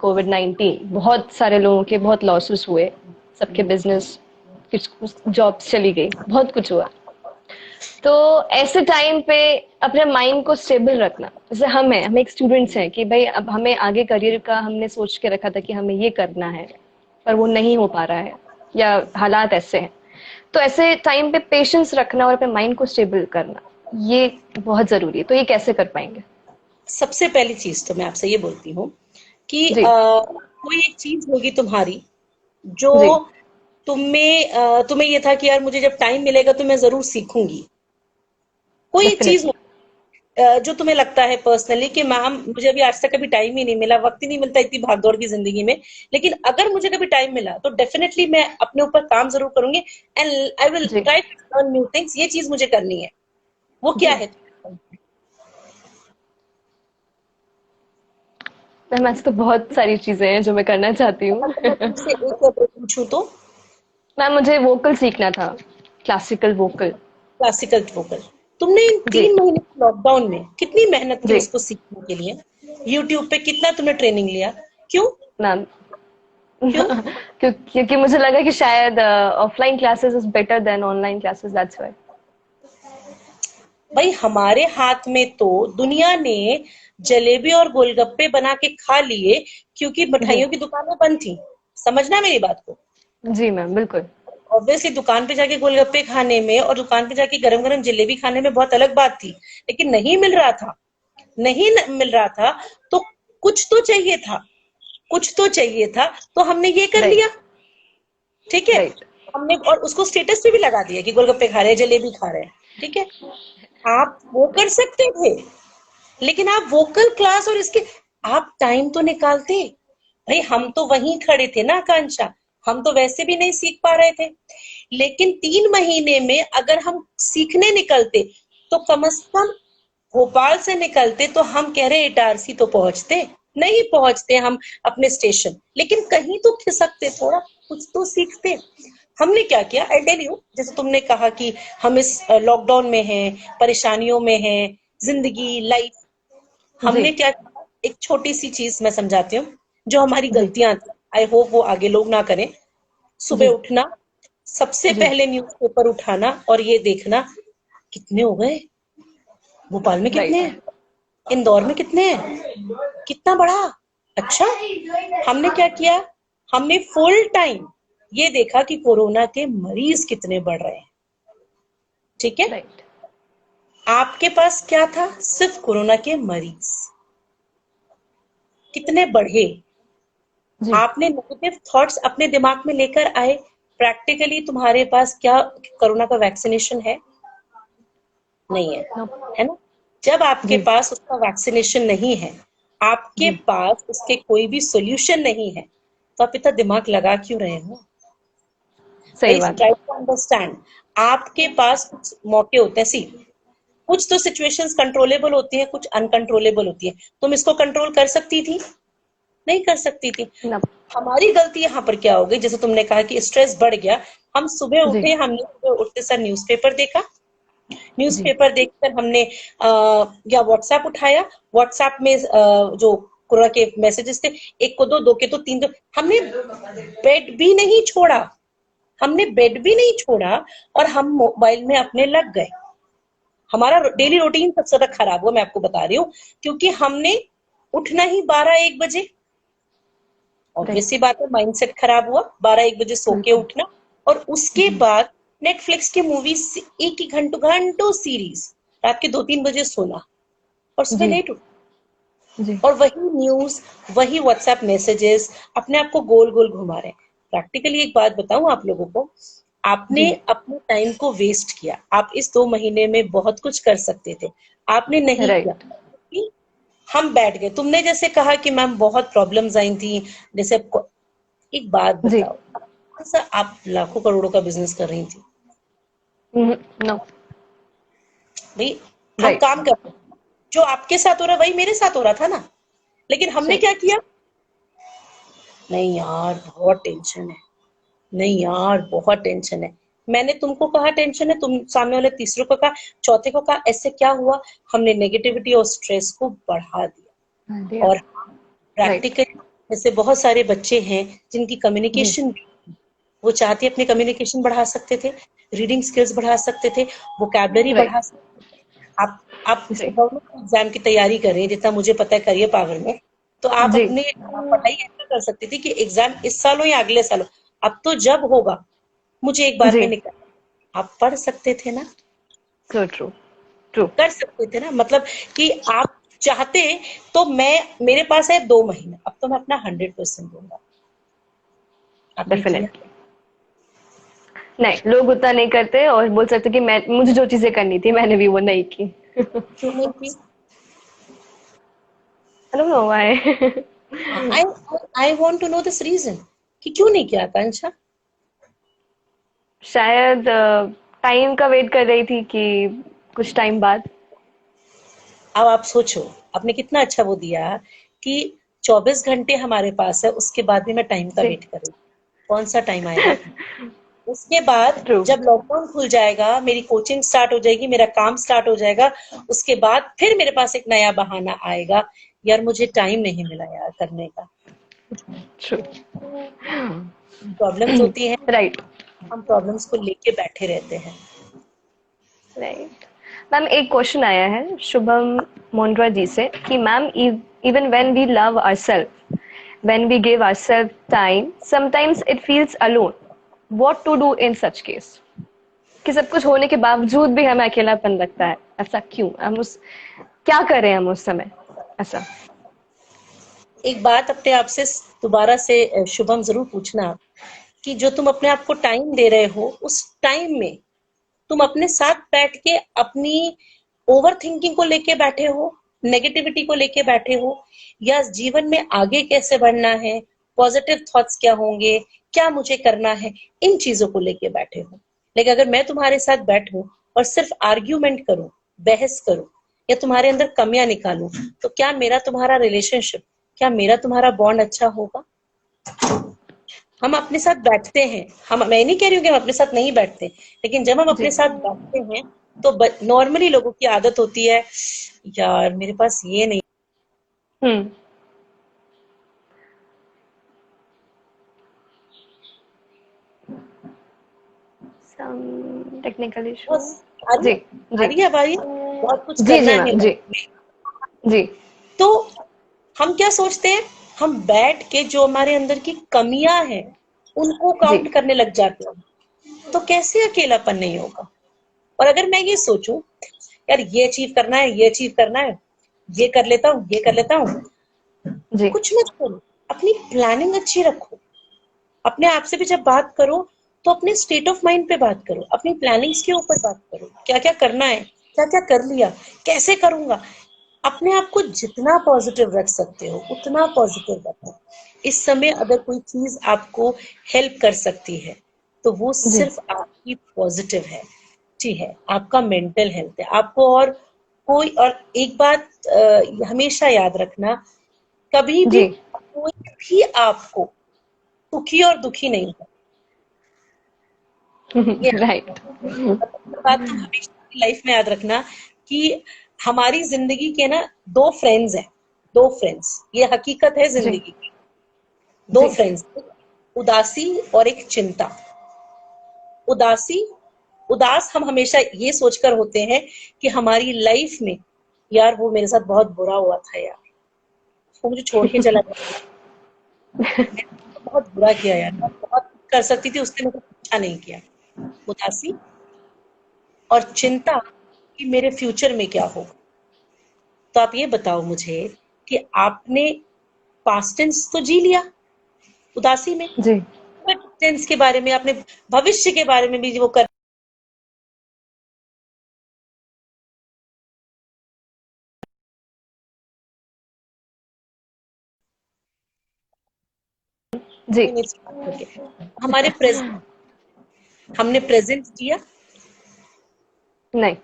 Speaker 3: कोविड-19 बहुत सारे लोगों के बहुत लॉसेस हुए सबके बिजनेस कुछ जॉब्स चली गई बहुत कुछ हुआ तो ऐसे टाइम पे अपने माइंड को स्टेबल रखना जैसे हम एक स्टूडेंट्स हैं कि भाई अब हमें आगे करियर का हमने सोच के रखा था कि हमें ये करना है पर वो नहीं हो पा रहा है या हालात ऐसे हैं तो ऐसे टाइम पे पेशेंस रखना और अपने माइंड को स्टेबल करना ये बहुत जरूरी है तो ये कैसे कर पाएंगे
Speaker 2: सबसे पहली चीज तो मैं आपसे ये बोलती हूँ कि
Speaker 3: जी
Speaker 2: कोई एक चीज होगी तुम्हारी जो
Speaker 3: जी
Speaker 2: तुम्हें ये था कि यार मुझे जब टाइम मिलेगा तो मैं जरूर सीखूंगी, कोई एक चीज
Speaker 3: डेफिनेटली
Speaker 2: जो तुम्हें लगता है पर्सनली कि मैम मुझे अभी आज तक कभी टाइम ही नहीं मिला, वक्त ही नहीं मिलता इतनी भागदौड़ की जिंदगी में, लेकिन अगर मुझे कभी टाइम मिला तो डेफिनेटली मैं अपने ऊपर काम जरूर करूंगी एंड आई विल
Speaker 3: जी
Speaker 2: try to learn new things. ये चीज मुझे करनी है, वो क्या
Speaker 3: जी
Speaker 2: है?
Speaker 3: मैम, ऐसे तो बहुत सारी चीजें हैं जो मैं करना चाहती हूँ।
Speaker 2: अगर मैं तुमसे एक या दो पूछूं तो?
Speaker 3: मैम, मुझे वोकल सीखना था, क्लासिकल वोकल।
Speaker 2: Classical vocal. तुमने इन
Speaker 3: जी
Speaker 2: 3 महीने के लॉकडाउन में कितनी मेहनत की
Speaker 3: जी
Speaker 2: उसको सीखने के लिए? यूट्यूब पे कितना तुमने ट्रेनिंग लिया? क्यों?
Speaker 3: मैम।
Speaker 2: क्यों?
Speaker 3: क्योंकि मुझे लगा कि शायद offline classes is better than online classes, that's why.
Speaker 2: भाई हमारे हाथ में तो दुनिया ने जलेबी और गोलगप्पे बना के खा लिए क्योंकि
Speaker 3: जी
Speaker 2: मिठाइयों की दुकानें बंद थी। समझना मेरी बात को।
Speaker 3: जी मैम, बिल्कुल।
Speaker 2: ऑब्वियसली दुकान पे जाके गोलगप्पे खाने में और दुकान पे जाके गरम गरम जलेबी खाने में बहुत अलग बात थी, लेकिन नहीं मिल रहा था। मिल रहा था तो कुछ तो चाहिए था, कुछ तो चाहिए था, तो हमने ये कर
Speaker 3: राइट
Speaker 2: लिया। ठीक है,
Speaker 3: राइट।
Speaker 2: हमने और उसको स्टेटस पे भी लगा दिया कि गोलगप्पे खा रहे हैं, जलेबी खा रहे हैं। ठीक है, आप वो कर सकते थे, लेकिन आप वोकल क्लास और इसके आप टाइम तो निकालते। भाई हम तो वहीं खड़े थे ना आकांक्षा, हम तो वैसे भी नहीं सीख पा रहे थे, लेकिन 3 महीने में अगर हम सीखने निकलते तो कम से कम भोपाल से निकलते तो हम कह रहे इटारसी तो पहुंचते, नहीं पहुंचते हम अपने स्टेशन, लेकिन कहीं तो खिसकते, थोड़ा कुछ तो सीखते। हमने क्या किया आई टेल यू, जैसे तुमने कहा कि हम इस लॉकडाउन में हैं, परेशानियों में हैं, जिंदगी लाइफ,
Speaker 3: जी
Speaker 2: हमने क्या किया, एक छोटी सी चीज मैं समझाती हूँ जो हमारी
Speaker 3: जी
Speaker 2: गलतियां थी, आई होप वो आगे लोग ना करें। सुबह
Speaker 3: जी
Speaker 2: उठना, सबसे
Speaker 3: जी।
Speaker 2: पहले न्यूज़पेपर उठाना और ये देखना कितने हो गए, भोपाल में कितने
Speaker 3: राइट
Speaker 2: हैं, इंदौर में कितने हैं, कितना बढ़ा। अच्छा, हमने क्या किया, हमने फुल टाइम ये देखा कि कोरोना के मरीज कितने बढ़ रहे हैं। ठीक है,
Speaker 3: राइट।
Speaker 2: आपके पास क्या था, सिर्फ कोरोना के मरीज कितने बढ़े।
Speaker 3: जी
Speaker 2: आपने नेगेटिव थॉट्स अपने दिमाग में लेकर आए, प्रैक्टिकली तुम्हारे पास क्या कोरोना का वैक्सीनेशन है? नहीं है,
Speaker 3: नो।
Speaker 2: है ना? जब आपके
Speaker 3: जी
Speaker 2: पास उसका वैक्सीनेशन नहीं है, आपके
Speaker 3: जी,
Speaker 2: पास उसके कोई भी सॉल्यूशन नहीं है, तो आप इतना दिमाग लगा क्यों रहे हो?
Speaker 3: सही
Speaker 2: गाइस
Speaker 3: बात
Speaker 2: ट्राई
Speaker 3: है।
Speaker 2: To understand. आपके पास कुछ मौके होते हैं, सी कुछ तो सिचुएशंस कंट्रोलेबल होती हैं, कुछ अनकंट्रोलेबल होती है। तुम इसको कंट्रोल कर सकती थी? नहीं कर सकती थी।
Speaker 3: ना।
Speaker 2: हमारी गलती यहाँ पर क्या हो गई, जैसे तुमने कहा कि स्ट्रेस बढ़ गया, हम सुबह
Speaker 3: जी
Speaker 2: उठे, हमने सुबह उठते सर न्यूज़पेपर देखा,
Speaker 3: जी
Speaker 2: न्यूज़पेपर देखकर हमने या व्हाट्सएप उठाया, व्हाट्सएप में जो कोरोना के मैसेजेस थे, एक को दो, दो के दो, तीन दो, हमने बेड भी नहीं छोड़ा, हमने बेड भी नहीं छोड़ा और हम मोबाइल में अपने लग गए। हमारा डेली रूटीन सबसे ज्यादा खराब हुआ, मैं आपको बता रही हूँ, क्योंकि हमने उठना ही 12-1 बजे। Obvious
Speaker 3: right.
Speaker 2: सी बात है, माइंडसेट खराब हुआ, 12-1 बजे सो के
Speaker 3: बिल्कुल।
Speaker 2: उठना, और उसके
Speaker 3: जी
Speaker 2: बाद नेटफ्लिक्स की मूवीज, एक एक घंटों घंटों सीरीज, रात के 2-3 बजे सोना और सुबह
Speaker 3: जी
Speaker 2: लेट उठ,
Speaker 3: जी
Speaker 2: और वही न्यूज, वही व्हाट्सएप मैसेजेस, अपने आप को गोल गोल घुमा रहे हैं। प्रैक्टिकली एक बात बताऊं आप लोगों को, आपने
Speaker 3: जी।
Speaker 2: अपने टाइम को वेस्ट किया। आप इस 2 महीने में बहुत कुछ कर सकते थे, आपने नहीं किया,
Speaker 3: राइट।
Speaker 2: क्योंकि हम बैठ गए। तुमने जैसे कहा कि मैम बहुत प्रॉब्लम्स आई थी, जैसे एक बात
Speaker 3: जी।
Speaker 2: बताओ, कौन सा आप लाखों करोड़ों का बिजनेस कर रही थी?
Speaker 3: नो।
Speaker 2: भाई हम
Speaker 3: राइट।
Speaker 2: काम कर रहे हैं, जो आपके साथ हो रहा है वही मेरे साथ हो रहा था ना, लेकिन हमने
Speaker 3: सही।
Speaker 2: क्या किया, नहीं यार बहुत टेंशन है, नहीं यार बहुत टेंशन है, मैंने तुमको कहा टेंशन है, तुम सामने वाले तीसरे को कहा, चौथे को कहा, ऐसे क्या हुआ, हमने नेगेटिविटी और स्ट्रेस को बढ़ा दिया।
Speaker 3: दिया।
Speaker 2: और
Speaker 3: राइट।
Speaker 2: प्रैक्टिकली जैसे बहुत सारे बच्चे हैं जिनकी
Speaker 3: जी
Speaker 2: कम्युनिकेशन, वो चाहते अपने कम्युनिकेशन बढ़ा सकते थे, रीडिंग स्किल्स बढ़ा सकते थे, वोकैबलरी बढ़ा
Speaker 3: राइट।
Speaker 2: सकते। आप
Speaker 3: जी
Speaker 2: गवर्नमेंट एग्जाम की तैयारी कर रही हैं, जितना मुझे पता है करियर पावर में, तो आप
Speaker 3: जी।
Speaker 2: अपने पढ़ाई ऐसा कर सकती थी कि एग्जाम इस साल हो या अगले साल हो, अब तो जब होगा मुझे एक बार
Speaker 3: जी।
Speaker 2: में निकल, आप पढ़ सकते थे ना,
Speaker 3: सो ट्रू। ट्रू।
Speaker 2: कर सकते थे ना, मतलब कि आप चाहते तो मैं, मेरे पास है 2 महीने, अब तो मैं अपना 100% दूंगा। आपने किया?
Speaker 3: डेफिनेटली। नहीं, लोग उतना नहीं करते और बोल सकते कि मैं, मुझे जो चीजें करनी थी मैंने भी वो नहीं की।
Speaker 2: क्यों नहीं की?
Speaker 3: I don't know why.
Speaker 2: I I want to know this reason कि क्यों नहीं किया आकांक्षा।
Speaker 3: शायद टाइम का वेट कर रही थी कि कुछ टाइम बाद।
Speaker 2: अब आप सोचो, आपने कितना अच्छा वो दिया कि 24 घंटे हमारे पास है, उसके बाद भी मैं टाइम का
Speaker 3: जी।
Speaker 2: वेट करूँ। कौन सा टाइम आएगा? उसके बाद
Speaker 3: ट्रू।
Speaker 2: जब लॉकडाउन खुल जाएगा, मेरी कोचिंग स्टार्ट हो जाएगी, मेरा काम स्टार्ट हो जाएगा, उसके बाद फिर मेरे पास एक नया बहाना आएगा, यार मुझे टाइम नहीं मिला यार करने का।
Speaker 3: ट्रू।
Speaker 2: प्रॉब्लम्स होती हैं,
Speaker 3: राइट।
Speaker 2: हम प्रॉब्लम्स को लेके बैठे रहते हैं।
Speaker 3: राइट। मैम एक क्वेश्चन आया है शुभम मोंड्रा जी से कि ma'am even when we love ourself, when we give ourself time, sometimes it feels alone, what to do in such case? कि सब कुछ होने के बावजूद भी हमें अकेलापन लगता है, ऐसा क्यों? हम उस क्या करें हम उस समय ऐसा?
Speaker 2: एक बात अपने आप से दोबारा से शुभम जरूर पूछना कि जो तुम अपने आप को टाइम दे रहे हो, उस टाइम में तुम अपने साथ बैठ के अपनी ओवर थिंकिंग को लेके बैठे हो, नेगेटिविटी को लेके बैठे हो, या जीवन में आगे कैसे बढ़ना है, पॉजिटिव थॉट्स क्या होंगे, क्या मुझे करना है, इन चीजों को लेके बैठे हो। लेकिन अगर मैं तुम्हारे साथ बैठूं और सिर्फ आर्ग्यूमेंट करूं, बहस करूं, या तुम्हारे अंदर कमियां निकालूं, तो क्या मेरा तुम्हारा रिलेशनशिप, क्या मेरा तुम्हारा बॉन्ड अच्छा होगा? हम अपने साथ बैठते हैं, मैं नहीं कह रही हूँ कि हम अपने साथ नहीं बैठते, लेकिन जब हम अपने
Speaker 3: जी।
Speaker 2: साथ बैठते हैं तो नॉर्मली लोगों की आदत होती है, यार मेरे पास ये नहीं,
Speaker 3: हम्म। Some technical issue.
Speaker 2: बस आ रही
Speaker 3: जी।
Speaker 2: है, आ
Speaker 3: जी।
Speaker 2: रही है, अब आ रही है, बहुत कुछ
Speaker 3: जी
Speaker 2: करना
Speaker 3: जी
Speaker 2: है
Speaker 3: मैम। जी।
Speaker 2: लाइफ में।
Speaker 3: जी।
Speaker 2: तो हम क्या सोचते हैं, हम बैठ के जो हमारे अंदर की कमियां हैं उनको
Speaker 3: जी।
Speaker 2: काउंट करने लग जाते हैं, तो कैसे अकेलापन नहीं होगा? और अगर मैं ये सोचूं, यार ये अचीव करना है, ये अचीव करना है, ये कर लेता हूँ, ये कर लेता हूँ,
Speaker 3: जी।
Speaker 2: कुछ मत करो, अपनी प्लानिंग अच्छी रखो। अपने आप से भी जब बात करो तो अपने स्टेट ऑफ माइंड पे बात करो, अपनी प्लानिंग्स के ऊपर बात करो, क्या क्या करना है, क्या क्या कर लिया, कैसे करूंगा। अपने आप को जितना पॉजिटिव रख सकते हो उतना पॉजिटिव रखो। इस समय अगर कोई चीज आपको हेल्प कर सकती है तो वो
Speaker 3: जी।
Speaker 2: सिर्फ आपकी पॉजिटिव है, जी है, आपका मेंटल हेल्थ है आपको। और कोई, और एक बात हमेशा याद रखना, कभी भी
Speaker 3: जी।
Speaker 2: कोई भी आपको सुखी और दुखी नहीं होगा। ये
Speaker 3: राइट।
Speaker 2: बात तुम हमेशा अपनी लाइफ में याद रखना कि हमारी जिंदगी के ना दो फ्रेंड्स हैं, दो फ्रेंड्स, ये हकीकत है
Speaker 3: जी।
Speaker 2: जिंदगी की। दो
Speaker 3: जी।
Speaker 2: फ्रेंड्स, उदासी और एक चिंता। उदासी, उदास हम हमेशा ये सोचकर होते हैं कि हमारी लाइफ में, यार वो मेरे साथ बहुत बुरा हुआ था यार, वो मुझे छोड़ के चला गया, बहुत बुरा किया यार, मैं बहुत कर सकती थी, उसने मुझे अच्छा नहीं किया। उदासी और चिंता कि मेरे फ्यूचर में क्या होगा। तो आप ये बताओ मुझे कि आपने पास्ट टेंस तो जी लिया उदासी में,
Speaker 3: जी।
Speaker 2: टेंस के बारे में आपने, भविष्य के बारे में भी वो कर,
Speaker 3: जी।
Speaker 2: मेरे से बात करके हमारे प्रेजेंट, हमने प्रेजेंट जिया,
Speaker 3: नहीं।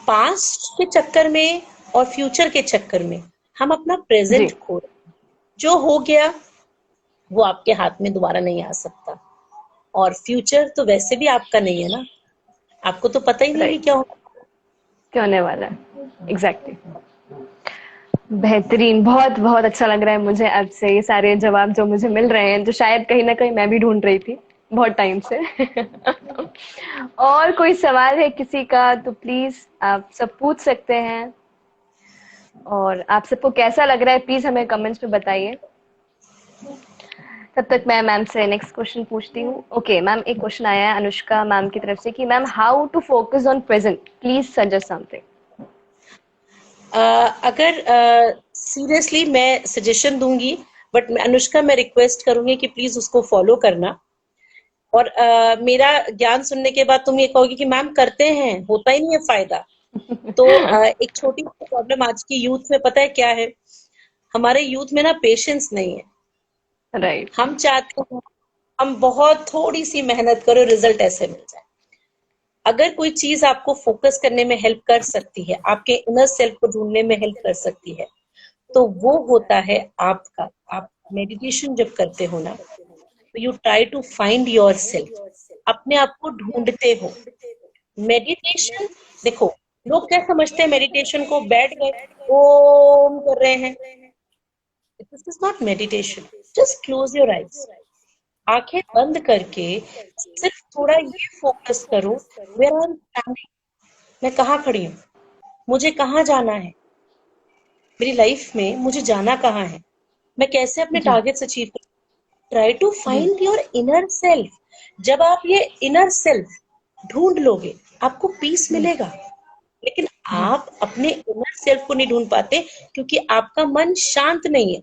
Speaker 2: पास्ट के चक्कर में और फ्यूचर के चक्कर में हम अपना
Speaker 3: जी।
Speaker 2: प्रेजेंट खो रहे हैं। जो हो गया वो आपके हाथ में दोबारा नहीं आ सकता, और फ्यूचर तो वैसे भी आपका नहीं है ना, आपको तो पता ही नहीं कि
Speaker 3: राइट।
Speaker 2: क्या होगा।
Speaker 3: क्या होने वाला है? एग्जैक्टली। बेहतरीन। बहुत बहुत अच्छा लग रहा है मुझे आपसे ये सारे जवाब जो मुझे मिल रहे हैं, जो शायद कहीं ना कहीं मैं भी ढूंढ रही थी बहुत टाइम से। और कोई सवाल है किसी का तो प्लीज आप सब पूछ सकते हैं। और आप सबको कैसा लग रहा है प्लीज हमें कमेंट्स में बताइए। तब तक मैं मैम से नेक्स्ट क्वेश्चन पूछती हूँ। ओके मैम, एक क्वेश्चन आया है अनुष्का मैम की तरफ से कि ma'am how to focus on present, please suggest something.
Speaker 2: अगर सीरियसली मैं सजेशन दूंगी, बट मैं अनुष्का, मैं रिक्वेस्ट करूंगी कि प्लीज उसको फॉलो करना। और मेरा ज्ञान सुनने के बाद तुम ये कहोगी कि मैम करते हैं, होता ही नहीं है फायदा, तो एक छोटी सी प्रॉब्लम आज की यूथ में पता है क्या है? हमारे यूथ में ना पेशेंस नहीं है।
Speaker 3: राइट।
Speaker 2: हम चाहते हैं हम बहुत थोड़ी सी मेहनत करो, रिजल्ट ऐसे मिल जाए। अगर कोई चीज आपको फोकस करने में हेल्प कर सकती है, आपके इनर सेल्फ को ढूंढने में हेल्प कर सकती है, तो वो होता है आपका। आप मेडिटेशन जब करते हो ना, तो you try to find your self, अपने आप को ढूंढते हो। मेडिटेशन, देखो, लोग क्या समझते हैं मेडिटेशन को, बैठ गए ओम कर रहे हैं। This is not meditation. Just close your eyes, आंखें बंद करके सिर्फ थोड़ा ये फोकस करो, वेयर आई एम स्टैंडिंग, मैं कहाँ खड़ी हूँ, मुझे कहाँ जाना है, मेरी लाइफ में मुझे जाना कहाँ है, मैं कैसे अपने
Speaker 3: जी।
Speaker 2: टारगेट्स अचीव करूँ। ट्राई टू
Speaker 3: जी।
Speaker 2: Find your inner self. जब आप ये इनर सेल्फ ढूंढ लोगे, आपको पीस
Speaker 3: जी।
Speaker 2: मिलेगा। लेकिन
Speaker 3: जी।
Speaker 2: आप अपने इनर सेल्फ को नहीं ढूंढ पाते, क्योंकि आपका मन शांत नहीं है।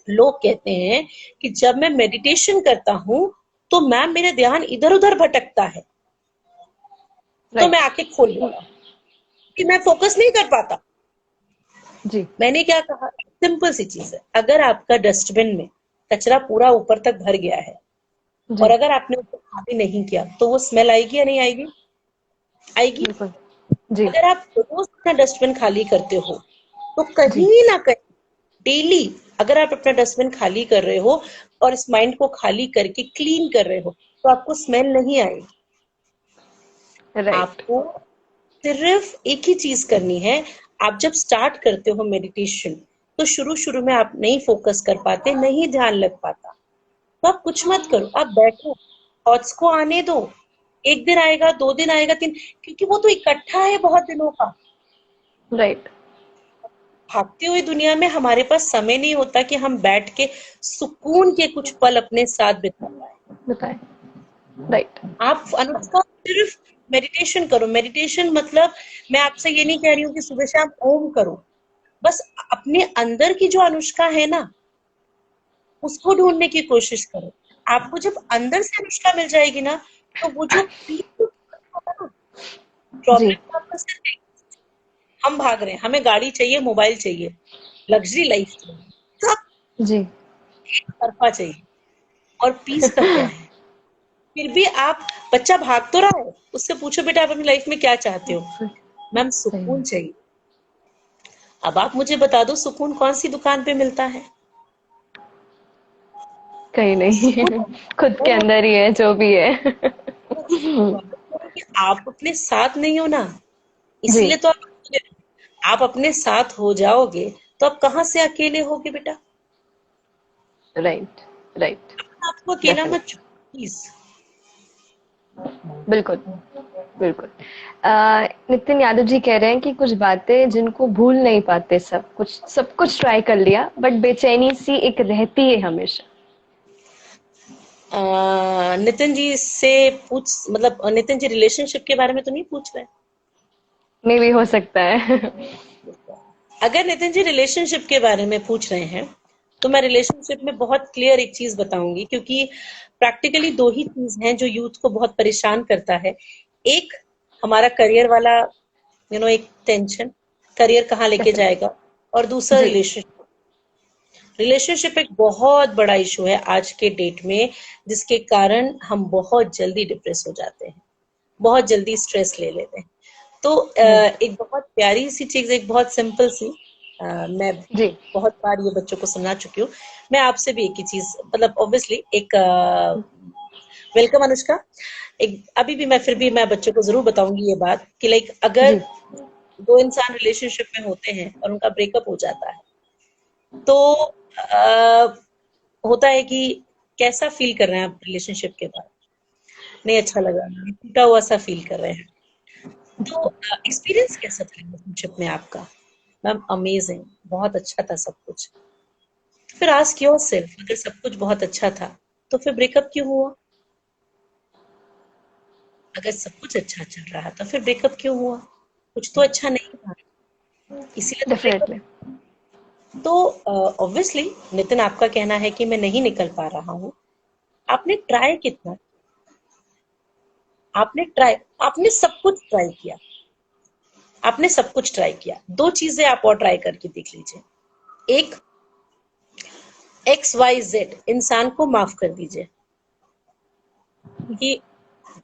Speaker 2: लोग कहते हैं कि जब मैं मेडिटेशन करता हूं, तो मैम मेरा ध्यान इधर उधर भटकता है, तो मैं
Speaker 3: राइट।
Speaker 2: आंखें खोल लेता हूँ कि मैं फोकस नहीं कर पाता।
Speaker 3: जी।
Speaker 2: मैंने क्या कहा, सिंपल सी चीज है, अगर आपका डस्टबिन में कचरा पूरा ऊपर तक भर गया है, और
Speaker 3: जी।
Speaker 2: अगर आपने उसको खाली नहीं किया, तो वो स्मेल आएगी या नहीं आएगी? आएगी।
Speaker 3: बिल्कुल। जी।
Speaker 2: अगर आप रोज अपना डस्टबिन खाली करते हो, तो
Speaker 3: जी।
Speaker 2: कहीं ना कहीं डेली अगर आप अपना डस्टबिन खाली कर रहे हो और इस माइंड को खाली करके क्लीन कर रहे हो, तो आपको स्मेल नहीं आएगी।
Speaker 3: राइट।
Speaker 2: आपको सिर्फ एक ही चीज करनी है। आप जब स्टार्ट करते हो मेडिटेशन, तो शुरू शुरू में आप नहीं फोकस कर पाते, नहीं ध्यान लग पाता, तो आप कुछ मत करो, आप बैठो, थॉट्स को आने दो। एक दिन आएगा, 2 दिन आएगा, 3, क्योंकि वो तो इकट्ठा है बहुत दिनों का।
Speaker 3: राइट।
Speaker 2: भागती हुई दुनिया में हमारे पास समय नहीं होता कि हम बैठ के सुकून के कुछ पल अपने साथ बिता पाए।
Speaker 3: बताएं। राइट।
Speaker 2: आप अनुष्का सिर्फ मेडिटेशन करो। मेडिटेशन मतलब, मैं आपसे ये नहीं कह रही हूँ कि सुबह शाम ओम करो। बस अपने अंदर की जो अनुष्का है ना, उसको ढूंढने की कोशिश करो। आपको जब अंदर से अनुष्का मिल जाएगी ना, तो वो जो
Speaker 3: जी।
Speaker 2: प्रॉब्लम आपका सिर्फ एक, हम भाग रहे हैं, हमें गाड़ी चाहिए, मोबाइल चाहिए, लग्जरी लाइफ चाहिए, सब
Speaker 3: जी।
Speaker 2: एक तरफा चाहिए, और पीस का क्या है? फिर भी आप, बच्चा भाग तो रहा है, उससे पूछो बेटा आप अपनी लाइफ में क्या चाहते हो? मैम
Speaker 3: सही
Speaker 2: सुकून
Speaker 3: में।
Speaker 2: चाहिए। अब आप मुझे बता दो, सुकून कौन सी दुकान पे मिलता है?
Speaker 3: कहीं
Speaker 2: सुकून
Speaker 3: नहीं। खुद के
Speaker 2: वो
Speaker 3: अंदर ही है जो भी है।
Speaker 2: प्रॉब्लम है कि आप अपने साथ नहीं हो ना,
Speaker 3: जी।
Speaker 2: इसलिए तो आप अकेले हो। आप अपने साथ हो जाओगे, तो आप कहाँ से अकेले होगे बेटा?
Speaker 3: राइट। राइट।
Speaker 2: आपको अकेला मत
Speaker 3: डेफिनेटली।
Speaker 2: छोड़ो प्लीज।
Speaker 3: बिल्कुल। बिल्कुल। नितिन यादव जी कह रहे हैं कि कुछ बातें जिनको भूल नहीं पाते, सब कुछ ट्राई कर लिया बट बेचैनी सी एक रहती है हमेशा।
Speaker 2: नितिन जी से पूछ, मतलब नितिन जी रिलेशनशिप के बारे में तो नहीं पूछ रहे?
Speaker 3: मे भी हो सकता है।
Speaker 2: अगर नितिन जी रिलेशनशिप के बारे में पूछ रहे हैं, तो मैं रिलेशनशिप में बहुत क्लियर एक चीज बताऊंगी, क्योंकि प्रैक्टिकली दो ही चीज हैं जो यूथ को बहुत परेशान करता है। एक, हमारा करियर वाला, एक टेंशन, करियर कहाँ लेके
Speaker 3: डेफिनेटली।
Speaker 2: जाएगा, और दूसरा
Speaker 3: जी।
Speaker 2: रिलेशनशिप। रिलेशनशिप एक बहुत बड़ा इशू है आज के डेट में, जिसके कारण हम बहुत जल्दी डिप्रेस हो जाते हैं, बहुत जल्दी स्ट्रेस ले लेते हैं। तो
Speaker 3: जी।
Speaker 2: एक बहुत प्यारी सी चीज, एक बहुत सिंपल सी, मैं
Speaker 3: जी।
Speaker 2: बहुत बार ये बच्चों को सुना चुकी हूँ। मैं आपसे भी एक ही चीज, मतलब ऑब्वियसली एक, वेलकम अनुष्का। एक अभी भी मैं, फिर भी मैं बच्चों को जरूर बताऊंगी ये बात कि लाइक, अगर
Speaker 3: जी।
Speaker 2: दो इंसान रिलेशनशिप में होते हैं और उनका ब्रेकअप हो जाता है, तो होता है कि कैसा फील कर रहे हैं आप रिलेशनशिप के बाद? नहीं अच्छा लगा, टूटा हुआ सा फील कर रहे हैं। तो एक्सपीरियंस कैसा था रिलेशनशिप में आपका? मैम अमेजिंग, बहुत अच्छा था सब कुछ। फिर आस्क योरसेल्फ, अगर सब कुछ बहुत अच्छा था, तो फिर ब्रेकअप क्यों हुआ? अगर सब कुछ अच्छा चल रहा था, फिर ब्रेकअप क्यों हुआ? कुछ तो अच्छा नहीं था, इसीलिए तो ब्रेकअप।
Speaker 3: डेफिनेटली।
Speaker 2: तो ऑब्वियसली नितिन, आपका कहना है कि मैं नहीं निकल पा रहा हूँ। आपने ट्राई कितना? आपने सब कुछ ट्राई किया, आपने सब कुछ ट्राई किया, दो चीजें आप और ट्राई करके देख लीजिए। एक, XYZ इंसान को माफ कर दीजिए कि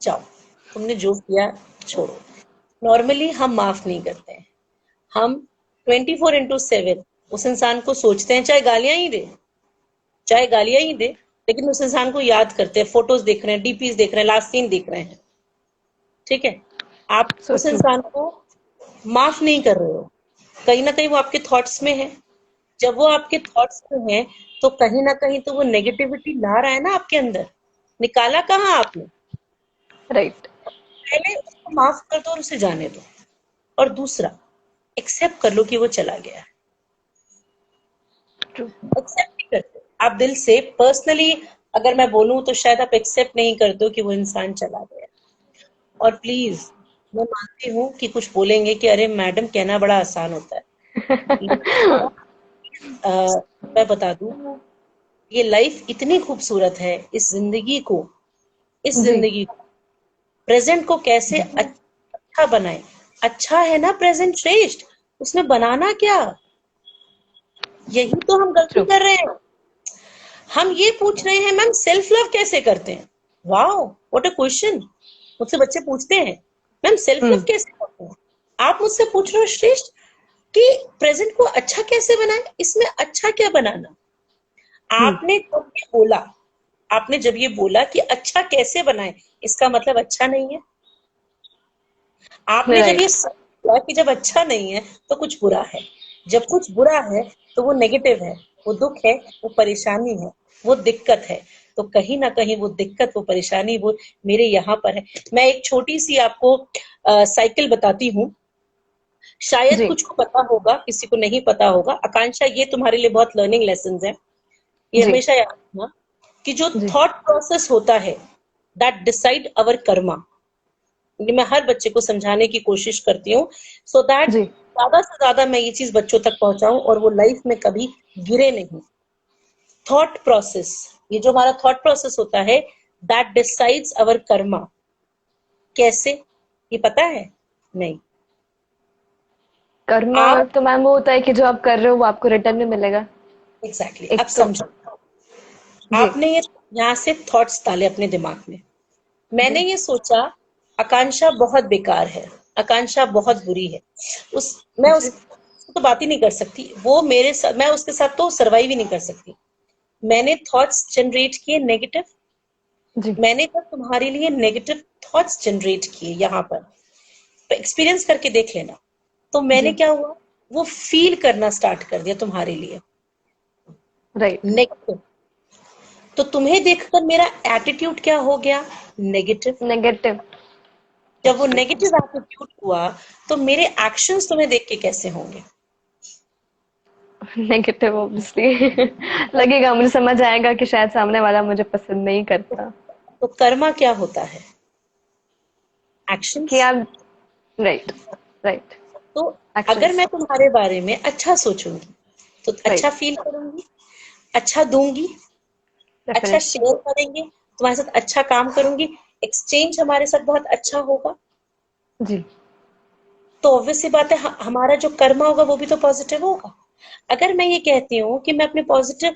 Speaker 2: जाओ तुमने जो किया छोड़ो। नॉर्मली हम माफ नहीं करते हैं, हम 24/7 उस इंसान को सोचते हैं, चाहे गालियां ही दे, चाहे गालियां ही दे, लेकिन उस इंसान को याद करते हैं, फोटोज देख रहे हैं, डीपीज देख रहे हैं, लास्ट सीन देख रहे हैं। ठीक है, आप
Speaker 3: So
Speaker 2: उस
Speaker 3: true.
Speaker 2: इंसान को माफ नहीं कर रहे हो, कहीं ना कहीं वो आपके थॉट्स में है। जब वो आपके थॉट्स में है तो कहीं ना कहीं तो वो नेगेटिविटी ला रहा है ना आपके अंदर, निकाला कहाँ आपने?
Speaker 3: Right.
Speaker 2: पहले उसको माफ कर दो और उसे जाने दो, और दूसरा एक्सेप्ट कर लो कि वो चला गया है।
Speaker 3: True.
Speaker 2: एक्सेप्ट नहीं करते आप दिल से, पर्सनली अगर मैं बोलूं तो शायद आप एक्सेप्ट नहीं करते हो कि वो इंसान चला गया। और प्लीज, मैं मानती हूँ कि कुछ बोलेंगे कि अरे मैडम कहना बड़ा आसान होता है, मैं बता दूं, ये लाइफ इतनी खूबसूरत है, इस जिंदगी को, इस
Speaker 3: जी
Speaker 2: जिंदगी को, प्रेजेंट को कैसे अच्छा बनाए। अच्छा है ना प्रेजेंट श्रेष्ठ, उसमें बनाना क्या? यही तो हम गलती
Speaker 3: ट्रू
Speaker 2: कर रहे हैं। हम ये पूछ रहे हैं मैम सेल्फ लव कैसे करते हैं? Wow, what a question. मुझसे बच्चे पूछते हैं मैम सेल्फ लव कैसे करते हैं। आप मुझसे पूछ रहे हो श्रेष्ठ कि प्रेजेंट को अच्छा कैसे बनाए। इसमें अच्छा क्या बनाना? आपने जब ये बोला, आपने जब ये बोला कि अच्छा कैसे बनाए, इसका मतलब अच्छा नहीं है। आपने जब ये
Speaker 3: राइट
Speaker 2: सोचा कि जब अच्छा नहीं है तो कुछ बुरा है, जब कुछ बुरा है तो वो नेगेटिव है, वो दुख है, वो परेशानी है, वो दिक्कत है। तो कहीं ना कहीं वो दिक्कत, वो परेशानी, वो मेरे यहाँ पर है। मैं एक छोटी सी आपको साइकिल बताती हूँ, शायद
Speaker 3: जी
Speaker 2: कुछ को पता होगा, किसी को नहीं पता होगा। आकांक्षा, ये तुम्हारे लिए बहुत लर्निंग लेसन है, ये
Speaker 3: जी
Speaker 2: हमेशा याद रखना कि जो
Speaker 3: जी
Speaker 2: थॉट प्रोसेस होता है दैट डिसाइड अवर कर्मा। ये मैं हर बच्चे को समझाने की कोशिश करती हूँ, सो दैट
Speaker 3: जी
Speaker 2: ज्यादा से ज्यादा मैं ये चीज बच्चों तक पहुंचाऊं और वो लाइफ में कभी गिरे नहीं। थॉट प्रोसेस, ये जो हमारा थॉट प्रोसेस होता है दैट डिसाइड्स अवर कर्मा। कैसे, ये पता है? नहीं।
Speaker 3: कर्मा
Speaker 2: आप
Speaker 3: तो मैम वो होता है कि जो आप कर रहे हो वो आपको रिटर्न में मिलेगा
Speaker 2: एग्जैक्टली
Speaker 3: एक
Speaker 2: अब
Speaker 3: तो
Speaker 2: समझो,
Speaker 3: जी
Speaker 2: आपने ये यहाँ से थॉट्स डाले अपने दिमाग में। मैंने
Speaker 3: जी
Speaker 2: ये सोचा आकांक्षा बहुत बेकार है, आकांक्षा बहुत बुरी है, उस मैं
Speaker 3: जी
Speaker 2: उस तो बात ही नहीं कर सकती, वो मेरे साथ, मैं उसके साथ तो सर्वाइव ही नहीं कर सकती। मैंने थॉट्स जनरेट किए नेगेटिव,
Speaker 3: जी
Speaker 2: मैंने जब तुम्हारे लिए नेगेटिव थॉट्स जनरेट किए यहाँ पर, एक्सपीरियंस करके देख लेना, तो मैंने
Speaker 3: जी
Speaker 2: क्या हुआ, वो फील करना स्टार्ट कर दिया तुम्हारे लिए
Speaker 3: राइट
Speaker 2: नेगेटिव। तो तुम्हें देखकर मेरा एटीट्यूड क्या हो गया, नेगेटिव।
Speaker 3: नेगेटिव
Speaker 2: जब वो नेगेटिव एटीट्यूड हुआ तो मेरे एक्शंस तुम्हें देख के कैसे होंगे?
Speaker 3: नेगेटिव ऑब्वियसली लगेगा मुझे समझ आएगा कि शायद सामने वाला मुझे पसंद नहीं करता
Speaker 2: तो कर्मा क्या होता है? एक्शंस।
Speaker 3: कि आप राइट राइट
Speaker 2: तो अगर
Speaker 3: एक्शंस
Speaker 2: मैं तुम्हारे बारे में अच्छा सोचूंगी तो अच्छा
Speaker 3: राइट
Speaker 2: फील करूंगी, अच्छा दूंगी, अच्छा
Speaker 3: डेफिनेटली
Speaker 2: शेयर करेंगे, तुम्हारे साथ अच्छा काम करूंगी, एक्सचेंज हमारे साथ बहुत अच्छा होगा।
Speaker 3: जी
Speaker 2: तो ऑब्वियस सी बात है हमारा जो कर्मा होगा वो भी तो पॉजिटिव होगा। अगर मैं ये कहती हूँ कि मैं अपने पॉजिटिव,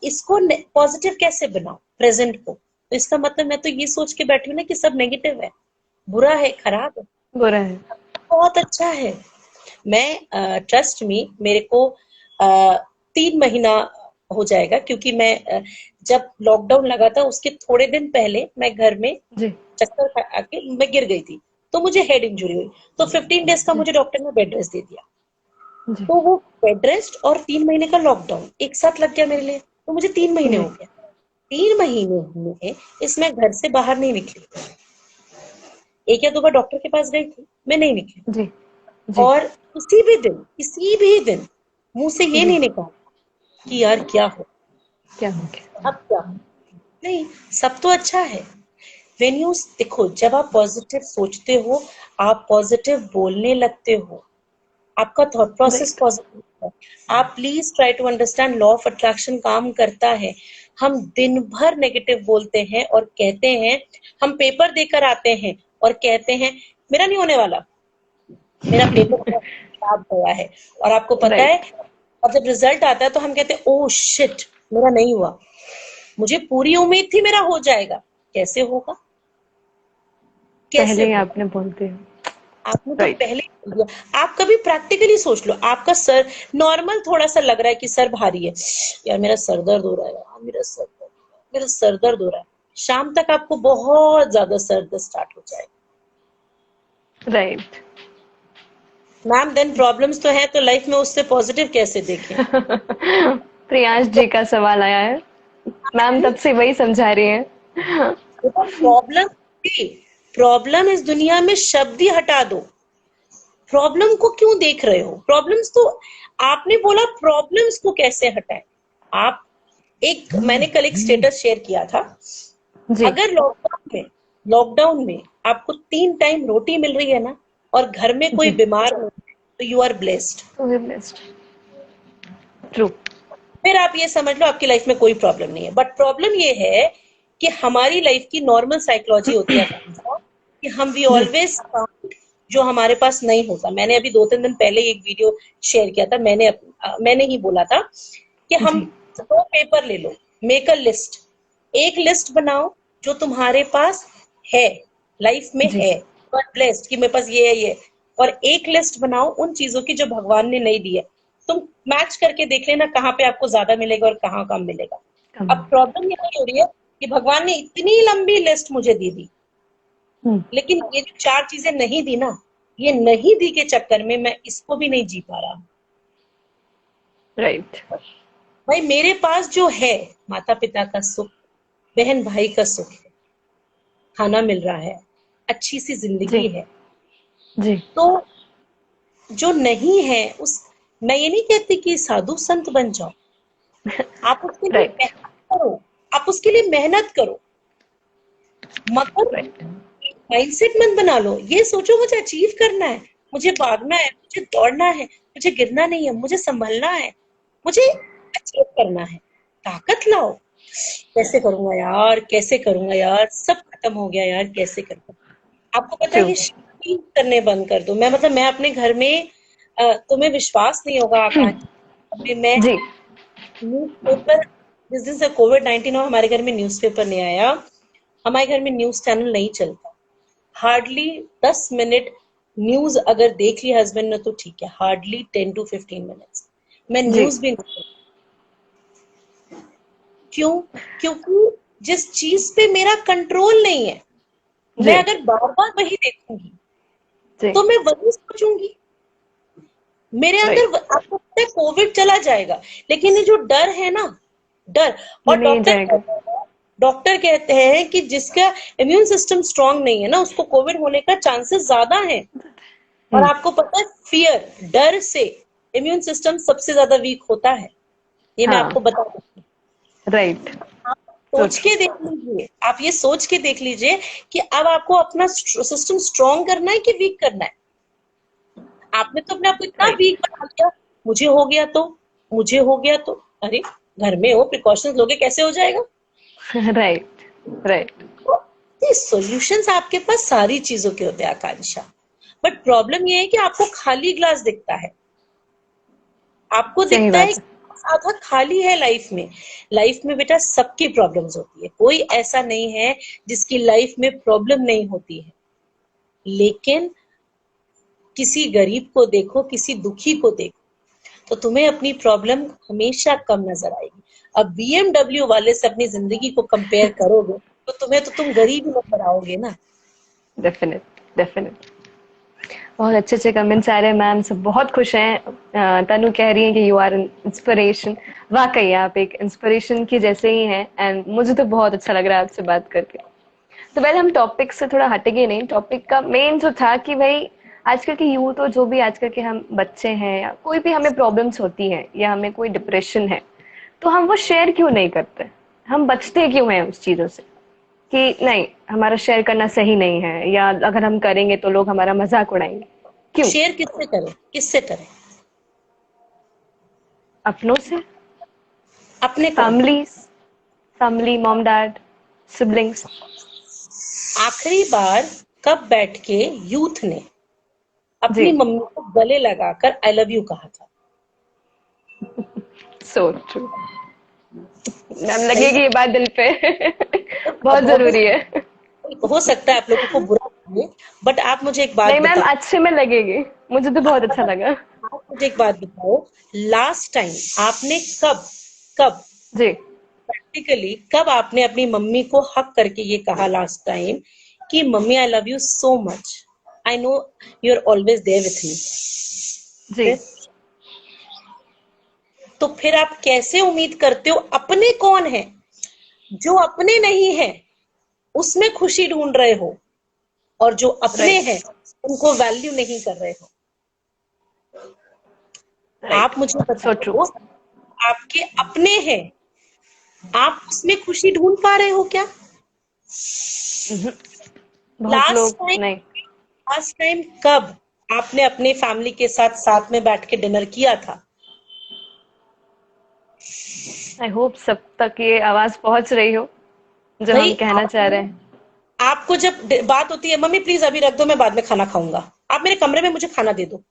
Speaker 2: इसको पॉजिटिव कैसे बनाऊं प्रेजेंट को, तो इसका मतलब मैं तो ये सोच के बैठी हूँ ना कि सब नेगेटिव है, बुरा है, खराब है।
Speaker 3: बुरा है
Speaker 2: बहुत अच्छा है। मैं ट्रस्ट मी, मेरे को 3 महीना हो जाएगा, क्योंकि मैं जब लॉकडाउन लगा था उसके थोड़े दिन पहले मैं घर में
Speaker 3: जी
Speaker 2: चक्कर खा आके मैं गिर गई थी, तो मुझे हेड इंजुरी हुई। तो 15 डेज का
Speaker 3: जी
Speaker 2: मुझे डॉक्टर ने बेड रेस्ट दे दिया।
Speaker 3: जी
Speaker 2: तो वो बेड रेस्ट और 3 महीने का लॉकडाउन एक साथ लग गया मेरे लिए, तो मुझे 3 महीने
Speaker 3: जी
Speaker 2: हो गया। 3 महीने में इसमें घर से बाहर नहीं निकली, एक या दो बार डॉक्टर के पास गई थी, मैं नहीं निकली।
Speaker 3: जी जी
Speaker 2: और किसी भी दिन मुंह से ये
Speaker 3: जी
Speaker 2: नहीं निकला कि यार क्या हो,
Speaker 3: क्या हो गया
Speaker 2: अब क्या हो। नहीं, सब तो अच्छा है। वेन यू देखो, जब आप पॉजिटिव सोचते हो, आप पॉजिटिव बोलने लगते हो, आपका थॉट प्रोसेस
Speaker 3: राइट
Speaker 2: पॉजिटिव है। आप please try to understand, law of attraction काम करता है। हम दिन भर नेगेटिव बोलते हैं और कहते हैं, हम पेपर देकर आते हैं और कहते हैं मेरा नहीं होने वाला, मेरा पेपर खराब गया है, और आपको पता है,
Speaker 3: राइट।
Speaker 2: और जब रिजल्ट आता है तो हम कहते हैं ओ शिट, मेरा नहीं हुआ, मुझे पूरी उम्मीद थी मेरा हो जाएगा, कैसे होगा, कैसे
Speaker 3: पहले ही
Speaker 2: होगा,
Speaker 3: आपने बोल दिया।
Speaker 2: आपने तो
Speaker 3: राइट।
Speaker 2: पहले ही बोल दिया। आप कभी प्रैक्टिकली सोच लो, आपका सर नॉर्मल थोड़ा सा लग रहा है कि सर भारी है, यार मेरा सर दर्द हो रहा है, यार मेरा सर दर्द हो रहा है, मेरा सर दर्द हो रहा है, शाम तक आपको बहुत ज्यादा सर दर्द स्टार्ट हो जाएगा।
Speaker 3: राइट।
Speaker 2: मैम देन प्रॉब्लम्स तो है, तो लाइफ में उससे पॉजिटिव कैसे देखें?
Speaker 3: प्रियांश जी का सवाल आया है, मैम तब से वही समझा रही है।
Speaker 2: देखो प्रॉब्लम, प्रॉब्लम इस दुनिया में शब्द ही हटा दो, प्रॉब्लम को क्यों देख रहे हो? प्रॉब्लम्स तो, आपने बोला प्रॉब्लम्स को कैसे हटाएं? आप, एक मैंने कल एक स्टेटस शेयर किया था,
Speaker 3: जी।
Speaker 2: अगर लॉकडाउन में आपको 3 टाइम रोटी मिल रही है ना, और घर में कोई
Speaker 3: जी।
Speaker 2: बीमार हो, तो यू आर ब्लेस्ड।
Speaker 3: तो वी बेस्ट। ट्रू।
Speaker 2: फिर आप ये समझ लो आपकी लाइफ में कोई प्रॉब्लम नहीं है। बट प्रॉब्लम ये है कि हमारी लाइफ की नॉर्मल साइकोलॉजी होती है आकांक्षा, कि हम वी
Speaker 3: जी।
Speaker 2: ऑलवेज जो हमारे पास नहीं होता। मैंने अभी 2-3 दिन पहले एक वीडियो शेयर किया था, मैंने ही बोला था कि हम
Speaker 3: जी।
Speaker 2: 2 पेपर ले लो, मेक अ लिस्ट, एक लिस्ट बनाओ जो तुम्हारे पास है, लाइफ में
Speaker 3: जी।
Speaker 2: है, बट ब्लेस्ड कि मेरे पास ये है ये, और एक लिस्ट बनाओ उन चीजों की जो भगवान ने नहीं दी है। तुम मैच करके देख लेना कहाँ पे आपको ज्यादा मिलेगा और कहाँ कम मिलेगा।
Speaker 3: कम।
Speaker 2: अब प्रॉब्लम यही हो रही है कि भगवान ने इतनी लंबी लिस्ट मुझे दी दी,
Speaker 3: हम्म।
Speaker 2: लेकिन ये जो 4 चीजें नहीं दी ना, ये नहीं दी के चक्कर में मैं इसको भी नहीं जी पा रहा।
Speaker 3: राइट।
Speaker 2: भाई मेरे पास जो है, माता पिता का सुख, बहन भाई का सुख है, खाना मिल रहा है, अच्छी सी
Speaker 3: जी।
Speaker 2: जिंदगी है,
Speaker 3: जी।
Speaker 2: तो जो नहीं है उस, मैं ये नहीं कहती कि साधु संत बन जाओ, आप उसके लिए
Speaker 3: राइट।
Speaker 2: मेहनत करो, आप उसके लिए मेहनत करो, मगर
Speaker 3: राइट।
Speaker 2: माइंडसेट मत बना लो, ये सोचो मुझे अचीव करना है, मुझे भागना है, मुझे दौड़ना है, मुझे गिरना नहीं है, मुझे संभलना है, मुझे अचीव करना है, ताकत लाओ। कैसे करूंगा यार, कैसे करूंगा यार, सब खत्म हो गया यार, कैसे करूंगा? आपको पता है
Speaker 3: ट्रू।
Speaker 2: ये शॉपिंग करने बंद कर दो। मैं अपने घर में, तुम्हें विश्वास नहीं होगा आकाश, अभी मैं
Speaker 3: जी।
Speaker 2: न्यूज़पेपर, जिस दिन से कोविड-19 हुआ हमारे घर में न्यूज़पेपर नहीं आया, हमारे घर में न्यूज़ चैनल नहीं चलता, हार्डली 10 मिनट न्यूज अगर देख ली हस्बैंड ने तो ठीक है, हार्डली 10 to 15 मिनट्स मैं
Speaker 3: जी।
Speaker 2: न्यूज भी नहीं। क्यों? क्योंकि जिस चीज पे मेरा कंट्रोल नहीं है, मैं
Speaker 3: जी।
Speaker 2: अगर बार बार वही देखूंगी
Speaker 3: जी।
Speaker 2: तो मैं वही सोचूंगी, मेरे अंदर
Speaker 3: राइट।
Speaker 2: आपको पता है कोविड चला जाएगा, लेकिन ये जो डर है ना, डर,
Speaker 3: ये
Speaker 2: और
Speaker 3: नहीं जाएगा।
Speaker 2: डॉक्टर कहते हैं कि जिसका इम्यून सिस्टम स्ट्रांग नहीं है ना, उसको कोविड होने का चांसेस ज्यादा है। और
Speaker 3: हम्म।
Speaker 2: आपको पता है फियर, डर से इम्यून सिस्टम सबसे ज्यादा वीक होता है, ये मैं
Speaker 3: हाँ।
Speaker 2: आपको बता दूं।
Speaker 3: राइट।
Speaker 2: आप
Speaker 3: सो
Speaker 2: सोच
Speaker 3: ट्रू।
Speaker 2: के देख लीजिए, आप ये सोच के देख लीजिए कि अब आपको अपना सिस्टम स्ट्रांग करना है कि वीक करना है। आपने तो अपने आप को इतना
Speaker 3: राइट।
Speaker 2: वीक बना लिया, मुझे हो गया तो, मुझे हो गया तो, अरे घर में हो, प्रिकॉशंस लोगे, कैसे हो जाएगा?
Speaker 3: राइट। राइट।
Speaker 2: तो सॉल्यूशंस आपके पास सारी चीजों के होते हैं आकांक्षा, बट प्रॉब्लम ये है कि आपको खाली ग्लास दिखता है, आपको
Speaker 3: सही
Speaker 2: दिखता है
Speaker 3: बात
Speaker 2: कि
Speaker 3: है।
Speaker 2: आधा खाली है लाइफ में। लाइफ में बेटा सबकी प्रॉब्लम्स होती है, कोई ऐसा नहीं है जिसकी लाइफ में प्रॉब्लम नहीं होती है, लेकिन किसी गरीब को देखो, किसी दुखी को देखो, तो तुम्हें अपनी प्रॉब्लम हमेशा कम नजर आएगी। अब बीएमडब्ल्यू वाले से अपनी जिंदगी को कंपेयर करोगे तो तुम्हें तो तुम गरीब ही नजर आओगे ना।
Speaker 3: डेफिनेट। डेफिनेट। बहुत अच्छे अच्छे कमेंट्स आ रहे हैं मैम, सब बहुत खुश हैं। तनु कह रही है कि यू आर एन इंस्पिरेशन। वाकई आप एक इंस्पिरेशन की जैसे ही हैं, एंड मुझे तो बहुत अच्छा लग रहा है आपसे बात करके। तो पहले हम टॉपिक से थोड़ा हटेंगे नहीं, टॉपिक का मेन जो था कि भाई आजकल के यूथ और जो भी आजकल के हम बच्चे हैं, या कोई भी हमें प्रॉब्लम्स होती हैं या हमें कोई डिप्रेशन है, तो हम वो शेयर क्यों नहीं करते? हम बचते क्यों हैं उस चीजों से कि नहीं हमारा शेयर करना सही नहीं है, या अगर हम करेंगे तो लोग हमारा मजाक उड़ाएंगे? क्यों?
Speaker 2: शेयर किससे करें, किससे करें?
Speaker 3: अपनों से।
Speaker 2: अपने कौन?
Speaker 3: Family. Family, mom dad, siblings.
Speaker 2: आखिरी बार कब बैठ के यूथ ने अपनी
Speaker 3: जी,
Speaker 2: मम्मी को गले लगाकर आई लव यू कहा था?
Speaker 3: So true. मैम
Speaker 2: सही
Speaker 3: लगेगी
Speaker 2: है।
Speaker 3: ये बात दिल पे। बहुत
Speaker 2: अब
Speaker 3: जरूरी है।
Speaker 2: हो सकता है आप लोगों को बुरा लगे, बट आप मुझे एक बात
Speaker 3: नहीं मैम,
Speaker 2: बताओ।
Speaker 3: अच्छे में लगेगी। मुझे तो बहुत अच्छा लगा।
Speaker 2: आप मुझे एक बात बताओ, लास्ट टाइम आपने कब कब
Speaker 3: जी।
Speaker 2: प्रैक्टिकली कब आपने अपनी मम्मी को हक करके ये कहा लास्ट टाइम कि mummy I love you so much, I know you are always there with me?
Speaker 3: जी।
Speaker 2: फिर तो फिर आप कैसे उम्मीद करते हो? अपने कौन है जो अपने नहीं है उसमें खुशी ढूंढ रहे हो, और जो अपने
Speaker 3: राइट।
Speaker 2: हैं उनको वैल्यू नहीं कर रहे हो?
Speaker 3: राइट।
Speaker 2: आप मुझे
Speaker 3: सो ट्रू।
Speaker 2: बताओ, आपके अपने हैं, आप उसमें खुशी ढूंढ पा रहे हो क्या?
Speaker 3: बहुत
Speaker 2: लास्ट
Speaker 3: लोग
Speaker 2: टाइम
Speaker 3: नहीं।
Speaker 2: लास्ट टाइम कब आपने अपने फैमिली के साथ साथ में बैठ के डिनर किया था?
Speaker 3: आई होप सब तक ये आवाज पहुंच रही हो जो
Speaker 2: भाई
Speaker 3: हम कहना चाह रहे हैं।
Speaker 2: आपको जब बात होती है मम्मी प्लीज अभी रख दो मैं बाद में खाना खाऊंगा, आप मेरे कमरे में मुझे खाना दे दो,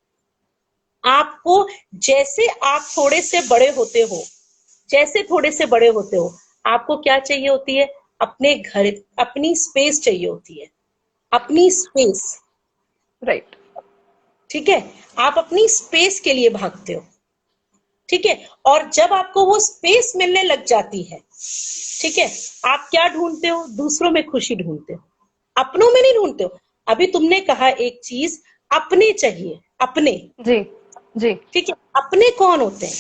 Speaker 2: आपको जैसे आप थोड़े से बड़े होते हो, जैसे थोड़े से बड़े होते हो, आपको क्या चाहिए होती है? अपने घर, अपनी स्पेस चाहिए होती है, अपनी स्पेस।
Speaker 3: राइट।
Speaker 2: ठीक है, आप अपनी स्पेस के लिए भागते हो। ठीक है, और जब आपको वो स्पेस मिलने लग जाती है, ठीक है, आप क्या ढूंढते हो? दूसरों में खुशी ढूंढते हो, अपनों में नहीं ढूंढते हो। अभी तुमने कहा एक चीज, अपने चाहिए, अपने।
Speaker 3: जी। जी।
Speaker 2: ठीक है, अपने कौन होते हैं?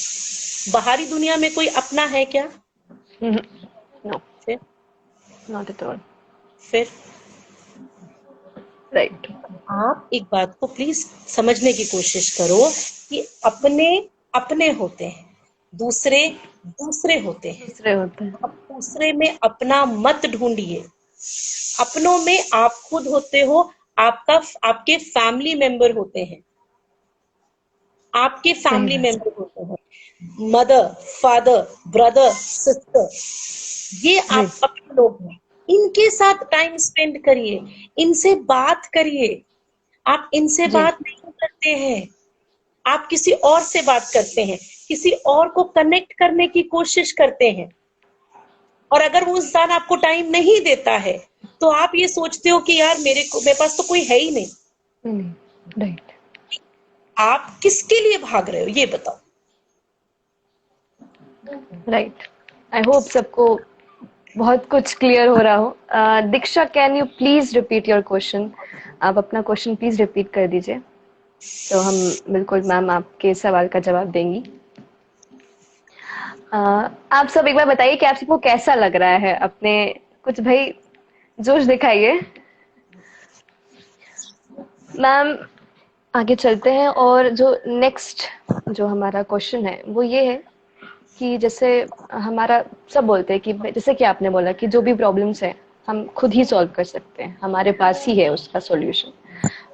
Speaker 2: बाहरी दुनिया में कोई अपना है क्या?
Speaker 3: नो,
Speaker 2: फिर
Speaker 3: नॉट एट ऑल।
Speaker 2: फिर
Speaker 3: राइट।
Speaker 2: आप एक बात को प्लीज समझने की कोशिश करो कि अपने अपने होते हैं, दूसरे दूसरे होते हैं।
Speaker 3: दूसरे होते हैं।
Speaker 2: आप दूसरे में अपना मत ढूंढिए, अपनों में आप खुद होते हो, आपका आपके फैमिली मेंबर होते हैं, आपके
Speaker 3: सही
Speaker 2: फैमिली
Speaker 3: बात।
Speaker 2: मेंबर होते हैं, मदर, फादर, ब्रदर, सिस्टर, ये
Speaker 3: जी।
Speaker 2: आप अपने लोग हैं। इनके साथ टाइम स्पेंड करिए, इनसे बात करिए। आप इनसे
Speaker 3: जी।
Speaker 2: बात नहीं करते हैं, आप किसी और से बात करते हैं, किसी और को कनेक्ट करने की कोशिश करते हैं, और अगर वो इंसान आपको टाइम नहीं देता है तो आप ये सोचते हो कि यार मेरे पास तो कोई है ही नहीं।
Speaker 3: नहीं। राइट।
Speaker 2: आप किसके लिए भाग रहे हो ये बताओ?
Speaker 3: राइट। आई होप सबको बहुत कुछ क्लियर हो रहा हो। Diksha, can you please repeat your question? आप अपना क्वेश्चन प्लीज रिपीट कर दीजिए, तो हम बिल्कुल मैम आपके सवाल का जवाब देंगी। आप सब एक बार बताइए कि आप सबको कैसा लग रहा है अपने, कुछ भाई जोश दिखाइए। मैम आगे चलते हैं, और जो नेक्स्ट जो हमारा क्वेश्चन है वो ये है कि जैसे हमारा सब बोलते हैं कि जैसे कि आपने बोला कि जो भी प्रॉब्लम्स है हम खुद ही सॉल्व कर सकते हैं, हमारे पास ही है उसका सॉल्यूशन।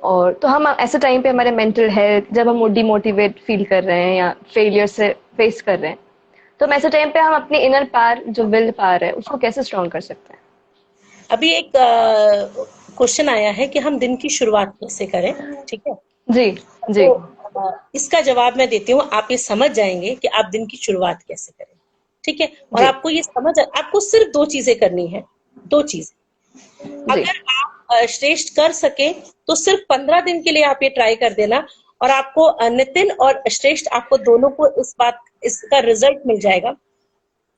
Speaker 3: और तो हम ऐसे टाइम पे हमारे मेंटल हेल्थ, जब हम डिमोटिवेट फील कर रहे हैं या फेलियर से फेस कर रहे हैं, तो हम ऐसे टाइम पे हम अपनी इनर पावर, जो विल पावर है, उसको कैसे स्ट्रॉन्ग कर सकते हैं?
Speaker 2: अभी एक क्वेश्चन आया है कि हम दिन की शुरुआत कैसे करें। ठीक है,
Speaker 3: जी। जी।
Speaker 2: तो इसका जवाब मैं देती हूँ, आप ये समझ जाएंगे कि आप दिन की शुरुआत कैसे करें। ठीक है, और
Speaker 3: जी।
Speaker 2: आपको ये आपको सिर्फ दो चीजें करनी है, दो चीज।
Speaker 3: जी।
Speaker 2: अगर आप श्रेष्ठ कर सके तो सिर्फ 15 दिन के लिए आप ये ट्राई कर देना, और आपको नितिन और श्रेष्ठ, आपको दोनों को इसका रिजल्ट मिल जाएगा।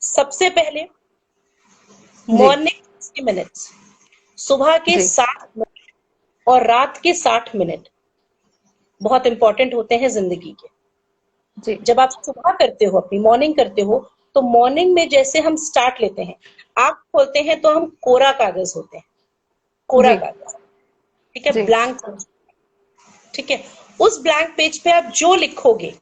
Speaker 2: सबसे पहले
Speaker 3: जी।
Speaker 2: मॉर्निंग 60 मिनट्स, सुबह के
Speaker 3: जी।
Speaker 2: 60 मिनट और रात के 60 मिनट बहुत इंपॉर्टेंट होते हैं जिंदगी के।
Speaker 3: जी।
Speaker 2: जब आप सुबह करते हो, अपनी मॉर्निंग करते हो, तो मॉर्निंग में जैसे हम स्टार्ट लेते हैं, आंख खोलते हैं तो हम कोरा कागज होते हैं, कोरा
Speaker 3: जी।
Speaker 2: कागज। ठीक है,
Speaker 3: जी।
Speaker 2: ब्लैंक। ठीक है, उस ब्लैंक पेज पे आप जो लिखोगे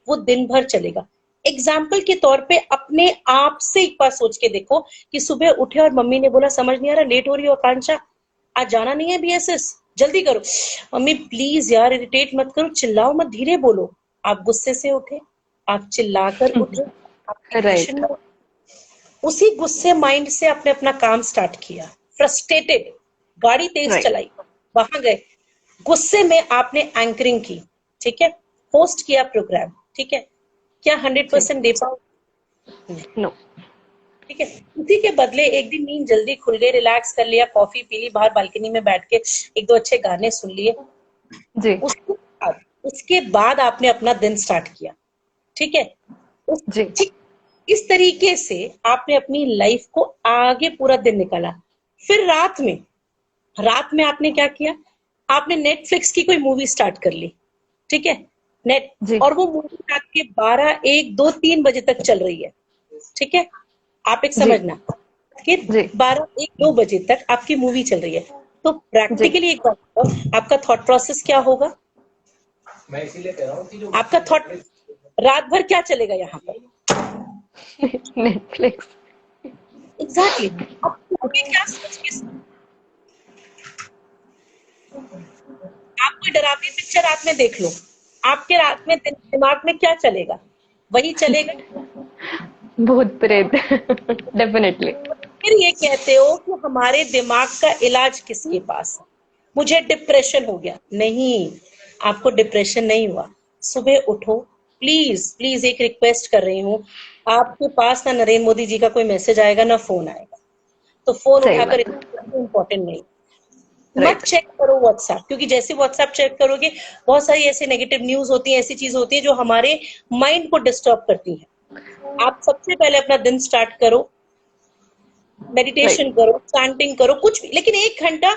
Speaker 2: वो दिन भर चलेगा। एग्जाम्पल के तौर पे अपने आप से एक बार सोच के देखो कि सुबह उठे और मम्मी ने बोला समझ नहीं आ रहा, लेट हो रही हो आकांक्षा, आज जाना नहीं है बीएसएस, जल्दी करो। मम्मी प्लीज यार इरिटेट मत करो, चिल्लाओ मत, धीरे बोलो। आप गुस्से से उठे, आप चिल्लाकर उठे, आप इरिटेशन
Speaker 3: राइट।
Speaker 2: में उसी गुस्से माइंड से आपने अपना काम स्टार्ट किया, फ्रस्ट्रेटेड, गाड़ी तेज
Speaker 3: राइट।
Speaker 2: चलाई, वहां गए, गुस्से में आपने एंकरिंग की, ठीक है, होस्ट किया प्रोग्राम, ठीक है, क्या 100% दे पाओ?
Speaker 3: नो।
Speaker 2: ठीक है, उसी के बदले एक दिन नींद जल्दी खुल गई, रिलैक्स कर लिया, कॉफी पी ली, बाहर बालकनी में बैठ के एक दो अच्छे गाने सुन लिए,
Speaker 3: जी
Speaker 2: उसके बाद आपने अपना दिन स्टार्ट किया, ठीक है,
Speaker 3: जी
Speaker 2: ठीक इस तरीके से आपने अपनी लाइफ को आगे पूरा दिन निकाला। फिर रात में आपने क्या किया, आपने नेटफ्लिक्स की कोई मूवी स्टार्ट कर ली, ठीक है, नेट,
Speaker 3: जी
Speaker 2: और वो मूवी रात के 12, 1, 2, 3 बजे तक चल रही है, ठीक है, आप एक
Speaker 3: जी
Speaker 2: समझना कि
Speaker 3: जी
Speaker 2: 12, 1, 2 बजे तक आपकी मूवी चल रही है, तो
Speaker 3: जी।
Speaker 2: प्रैक्टिकली एक बात बताओ, आपका थॉट प्रोसेस क्या होगा? मैं इसीलिए कह रहा हूँ कि जो आपका थॉट रात भर क्या चलेगा यहाँ पर?
Speaker 3: नेटफ्लिक्स।
Speaker 2: एग्जैक्टली आप आगे क्या सोच के, आप कोई डरावनी पिक्चर रात में देख लो, आपके रात में दिमाग में क्या चलेगा? वही चलेगा।
Speaker 3: भूत प्रेत। डेफिनेटली।
Speaker 2: फिर ये कहते हो कि हमारे दिमाग का इलाज किसके पास है? मुझे डिप्रेशन हो गया, नहीं, आपको डिप्रेशन नहीं हुआ। सुबह उठो, प्लीज प्लीज एक रिक्वेस्ट कर रही हूँ, आपके पास ना नरेंद्र मोदी जी का कोई मैसेज आएगा ना फोन आएगा, तो फोन
Speaker 3: सही
Speaker 2: उठाकर
Speaker 3: बात।
Speaker 2: इम्पोर्टेंट नहीं, मत
Speaker 3: राइट।
Speaker 2: चेक करो व्हाट्सएप, क्योंकि जैसे व्हाट्सएप चेक करोगे बहुत सारी ऐसे नेगेटिव न्यूज होती है, ऐसी चीज होती है जो हमारे माइंड को डिस्टर्ब करती है। आप सबसे पहले अपना दिन स्टार्ट करो,
Speaker 3: राइट।
Speaker 2: मेडिटेशन करो, चैंटिंग करो, कुछ भी, लेकिन 1 घंटा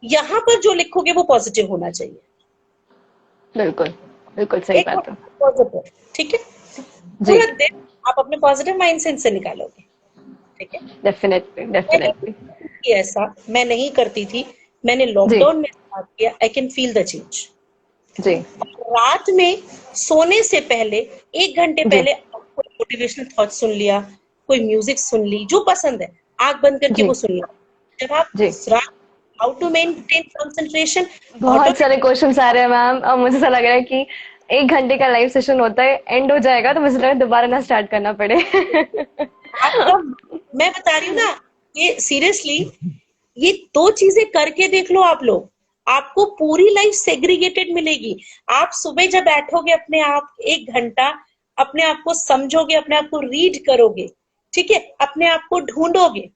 Speaker 2: यहाँ पर जो लिखोगे वो पॉजिटिव होना चाहिए।
Speaker 3: बिल्कुल बिल्कुल सही
Speaker 2: एक
Speaker 3: बात है।
Speaker 2: पॉजिटिव, ठीक है,
Speaker 3: जी।
Speaker 2: पूरा दिन आप अपने पॉजिटिव माइंडसेट से निकालोगे, ठीक है।
Speaker 3: डेफिनेटली
Speaker 2: मैं नहीं
Speaker 3: डेफिनेटली।
Speaker 2: करती थी ऐसा, मैं नहीं करती थी, मैंने
Speaker 3: जी
Speaker 2: लॉकडाउन में स्टार्ट किया, I can feel the change.
Speaker 3: जी
Speaker 2: रात में सोने से पहले 1 घंटे
Speaker 3: जी
Speaker 2: पहले कोई मोटिवेशनल थॉट सुन लिया, कोई म्यूजिक सुन ली, जो पसंद है आंख बंद करके
Speaker 3: जी
Speaker 2: वो सुन लिया। जब आप
Speaker 3: जी।
Speaker 2: हाउ टू मेंटेन कंसंट्रेशन,
Speaker 3: बहुत सारे
Speaker 2: ऑटोमेटिक
Speaker 3: क्वेश्चंस आ रहे हैं मैम, और मुझे ऐसा लग रहा है कि 1 घंटे का लाइव सेशन होता है, एंड हो जाएगा तो मुझे लग रहा है दोबारा ना स्टार्ट करना पड़े।
Speaker 2: आपका, मैं बता रही हूँ ना, ये सीरियसली, ये 2 चीजें करके देख लो आप लोग, आपको पूरी लाइफ सेग्रीगेटेड मिलेगी। आप सुबह जब बैठोगे अपने आप 1 घंटा, अपने आप को समझोगे, अपने आप को रीड करोगे, ठीक है, अपने आप को ढूंढोगे,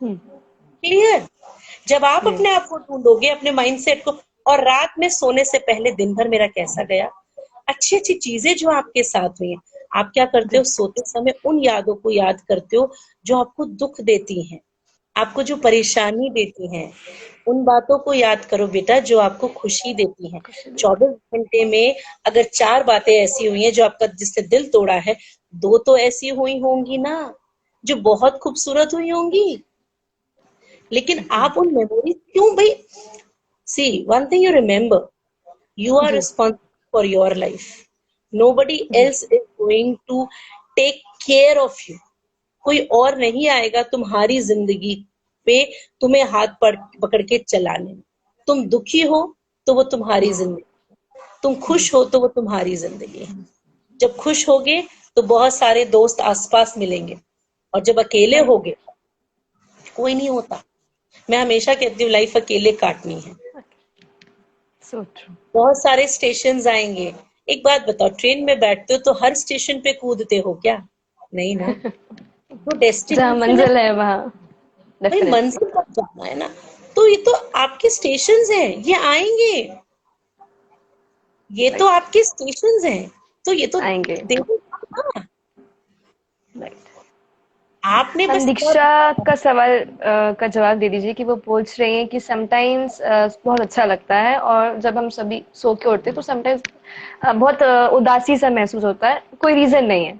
Speaker 3: हम्म,
Speaker 2: क्लियर। जब आप
Speaker 3: जी
Speaker 2: अपने आप को ढूंढोगे, अपने माइंडसेट को, और रात में सोने से पहले दिन भर मेरा कैसा गया, अच्छी अच्छी चीजें जो आपके साथ हुई हैं, आप क्या करते
Speaker 3: जी
Speaker 2: हो, सोते समय उन यादों को याद करते हो जो आपको दुख देती हैं, आपको जो परेशानी देती हैं, उन बातों को याद करो बेटा जो आपको खुशी देती हैं।
Speaker 3: खुशी देती
Speaker 2: 24 घंटे में अगर 4 बातें ऐसी हुई हैं जो आपका, जिससे दिल तोड़ा है, 2 तो ऐसी हुई होंगी ना जो बहुत खूबसूरत हुई होंगी, लेकिन
Speaker 3: है।
Speaker 2: आप उन मेमोरीज क्यों भाई, see one thing you remember, you are
Speaker 3: जी
Speaker 2: responsible for your life, nobody
Speaker 3: जी
Speaker 2: else is going to take care of you, कोई और नहीं आएगा तुम्हारी जिंदगी पे तुम्हें हाथ पकड़ के चलाने में। तुम दुखी हो तो वो तुम्हारी
Speaker 3: जी
Speaker 2: जिंदगी, तुम
Speaker 3: जी
Speaker 2: खुश हो तो वो तुम्हारी जिंदगी है। जब खुश होगे तो बहुत सारे दोस्त आसपास मिलेंगे, और जब अकेले
Speaker 3: राइट।
Speaker 2: होगे कोई नहीं होता। मैं हमेशा कहती हूँ लाइफ अकेले काटनी है।
Speaker 3: So true.
Speaker 2: बहुत सारे स्टेशन आएंगे, एक बात बताओ, ट्रेन में बैठते हो तो हर स्टेशन पे कूदते हो क्या? नहीं ना, तो
Speaker 3: जहाँ
Speaker 2: डेस्टिनेशन है,
Speaker 3: मंजिल है वहाँ।
Speaker 2: भाई
Speaker 3: डेफिनेटली।
Speaker 2: मंजिल तक जाना है ना, तो ये तो आपके स्टेशन हैं, ये आएंगे, ये तो
Speaker 3: राइट।
Speaker 2: आपके स्टेशन हैं, तो ये तो
Speaker 3: आएंगे।
Speaker 2: देखो ना,
Speaker 3: राइट।
Speaker 2: आपने
Speaker 3: हम
Speaker 2: बस
Speaker 3: दीक्षा का सवाल का जवाब दे दीजिए कि वो पूछ रही हैं कि समटाइम्स बहुत अच्छा लगता है, और जब हम सभी सो के उठते हैं तो समटाइम्स बहुत उदासी सा महसूस होता है, कोई रीजन नहीं है,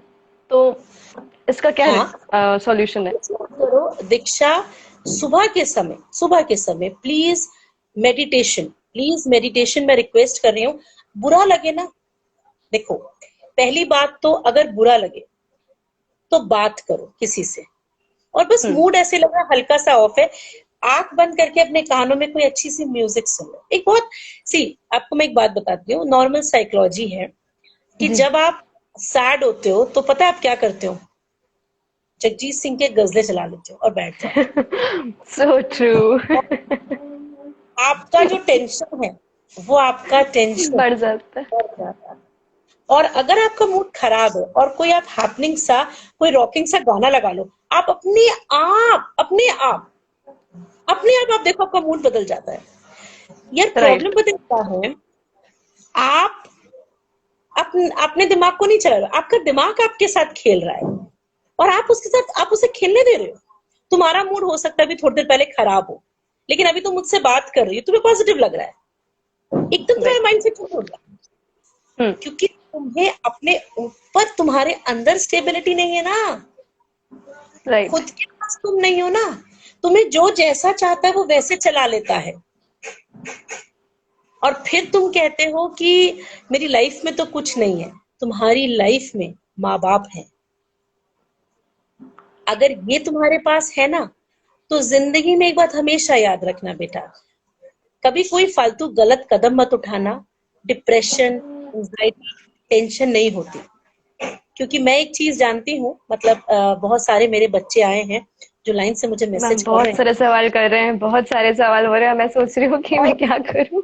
Speaker 3: तो इसका
Speaker 2: हाँ,
Speaker 3: क्या सॉल्यूशन है?
Speaker 2: करो दीक्षा, सुबह के समय प्लीज मेडिटेशन, प्लीज मेडिटेशन मैं रिक्वेस्ट कर रही हूँ। बुरा लगे ना, देखो, पहली बात तो अगर बुरा लगे तो बात करो किसी से, और बस
Speaker 3: हम्म।
Speaker 2: मूड ऐसे लग रहा हल्का सा ऑफ है, आंख बंद करके अपने कानों में कोई अच्छी सी म्यूजिक सुन लो। एक बहुत सी, आपको मैं एक बात बताती हूँ, नॉर्मल साइकोलॉजी है कि
Speaker 3: जी।
Speaker 2: जब आप सैड होते हो तो पता है आप क्या करते हो, जगजीत सिंह के गजलें चला लेते हो और बैठ जाते
Speaker 3: सो ट्रू।
Speaker 2: हो। आपका जो टेंशन है वो आपका टेंशन
Speaker 3: बढ़ जाता है।
Speaker 2: बढ़ जाता है। और अगर आपका मूड खराब है और कोई आप हैपनिंग सा कोई रॉकिंग सा गाना लगा लो, आप अपने आप आप देखो आपका मूड बदल जाता है। यार प्रॉब्लम
Speaker 3: राइट।
Speaker 2: पता है क्या है, आप अपने दिमाग को नहीं चला रहे, आपका दिमाग आपके साथ खेल रहा है और आप उसके साथ आप उसे खेलने दे रहे हो। तुम्हारा मूड हो सकता है अभी थोड़ी देर पहले खराब हो, लेकिन अभी तुम मुझसे बात कर रही हो, तुम्हें पॉजिटिव लग रहा है, एकदम तुम्हारा
Speaker 3: राइट।
Speaker 2: माइंड सेट हो गया,
Speaker 3: हम्म।
Speaker 2: क्योंकि तुम्हें अपने ऊपर तुम्हारे अंदर स्टेबिलिटी नहीं है ना,
Speaker 3: राइट।
Speaker 2: खुद के पास तुम नहीं हो ना, तुम्हें जो जैसा चाहता है वो वैसे चला लेता है। और फिर तुम कहते हो कि मेरी लाइफ में तो कुछ नहीं है। तुम्हारी लाइफ में माँ बाप है, अगर ये तुम्हारे पास है ना, तो जिंदगी में एक बात हमेशा याद रखना बेटा, कभी कोई फालतू गलत कदम मत उठाना। डिप्रेशन, एंजाइटी, टेंशन नहीं होती। क्योंकि मैं एक चीज जानती हूँ, मतलब बहुत सारे मेरे बच्चे आए हैं जो लाइन से मुझे
Speaker 3: मैम
Speaker 2: मैसेज कर रहे
Speaker 3: बहुत
Speaker 2: हैं।
Speaker 3: सारे सवाल कर रहे हैं, बहुत सारे सवाल हो रहे हैं, मैं सोच रही हूँ कि
Speaker 2: और
Speaker 3: मैं क्या करूँ।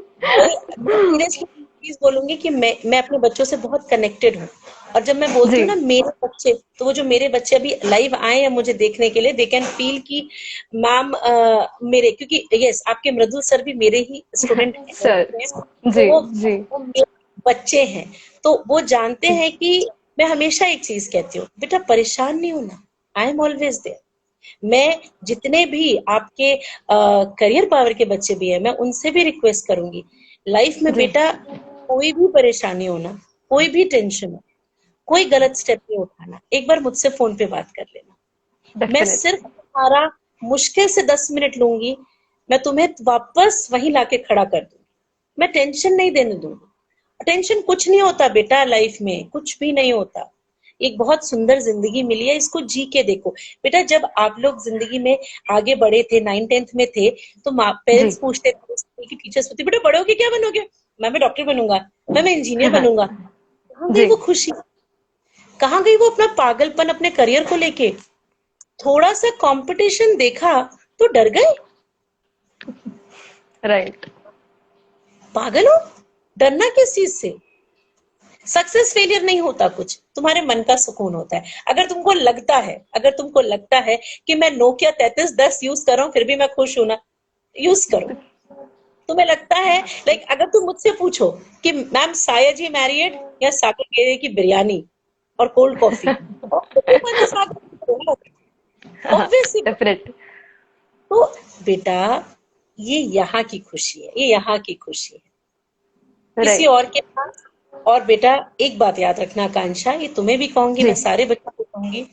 Speaker 2: मैं सीरियसली चीज बोलूंगी कि मैं अपने बच्चों से बहुत कनेक्टेड हूँ। और जब मैं बोलती
Speaker 3: जी।
Speaker 2: हूँ ना मेरे बच्चे, तो वो जो मेरे बच्चे अभी लाइव आए हैं मुझे देखने के लिए, दे कैन फील कि मैम मेरे, क्योंकि यस आपके मृदुल सर भी मेरे ही स्टूडेंट
Speaker 3: सर।
Speaker 2: हैं, तो
Speaker 3: जी। जी।
Speaker 2: वो मेरे बच्चे हैं। तो वो जानते हैं कि मैं हमेशा एक चीज कहती हूँ, बेटा परेशान नहीं होना, आई एम ऑलवेज देयर। मैं जितने भी आपके करियर पावर के बच्चे भी हैं, मैं उनसे भी रिक्वेस्ट करूंगी, लाइफ में
Speaker 3: जी।
Speaker 2: बेटा कोई भी परेशानी हो ना, कोई भी टेंशन हो, कोई गलत स्टेप नहीं उठाना, एक बार मुझसे फोन पे बात कर लेना। मैं
Speaker 3: डेफिनेटली।
Speaker 2: सिर्फ तुम्हारा मुश्किल से 10 मिनट लूंगी, मैं तुम्हें वापस वहीं लाके खड़ा कर दूंगी। मैं टेंशन नहीं देने दूंगी। टेंशन कुछ नहीं होता बेटा, लाइफ में कुछ भी नहीं होता। एक बहुत सुंदर जिंदगी मिली है, इसको जी के देखो। बेटा जब आप लोग जिंदगी में आगे बढ़े थे, 9th 10th में थे, तो
Speaker 3: जी।
Speaker 2: पेरेंट्स पूछते थे, स्कूल की टीचर्स पूछती बेटा बड़े होके क्या बनोगे, मैं डॉक्टर बनूंगा, मैं इंजीनियर बनूंगा। कहाँ गई
Speaker 3: जी।
Speaker 2: वो खुशी, कहाँ गई वो अपना पागलपन अपने करियर को लेके। थोड़ा सा कंपटीशन देखा तो डर गए,
Speaker 3: राइट।
Speaker 2: पागल हो, डरना किस चीज से। सक्सेस फेलियर नहीं होता, कुछ तुम्हारे मन का सुकून होता है। अगर तुमको लगता है कि मैं नोकिया 3310 यूज कर रहा हूँ फिर भी मैं खुश हूं ना, यूज करो। तुम्हें लगता है, लाइक अगर तुम मुझसे पूछो कि मैम साया जी मैरिड या सागर केरे की बिरयानी और कोल्ड कॉफी,
Speaker 3: हाँ।
Speaker 2: ऑब्वियसली।
Speaker 3: डेफिनेटली।
Speaker 2: तो बेटा ये यहाँ की खुशी है, ये यहाँ की खुशी है, किसी
Speaker 3: राइट।
Speaker 2: और के पास। और बेटा एक बात याद रखना आकांक्षा, ये तुम्हें भी कहूंगी, मैं
Speaker 3: जी।
Speaker 2: सारे बच्चों को कहूंगी,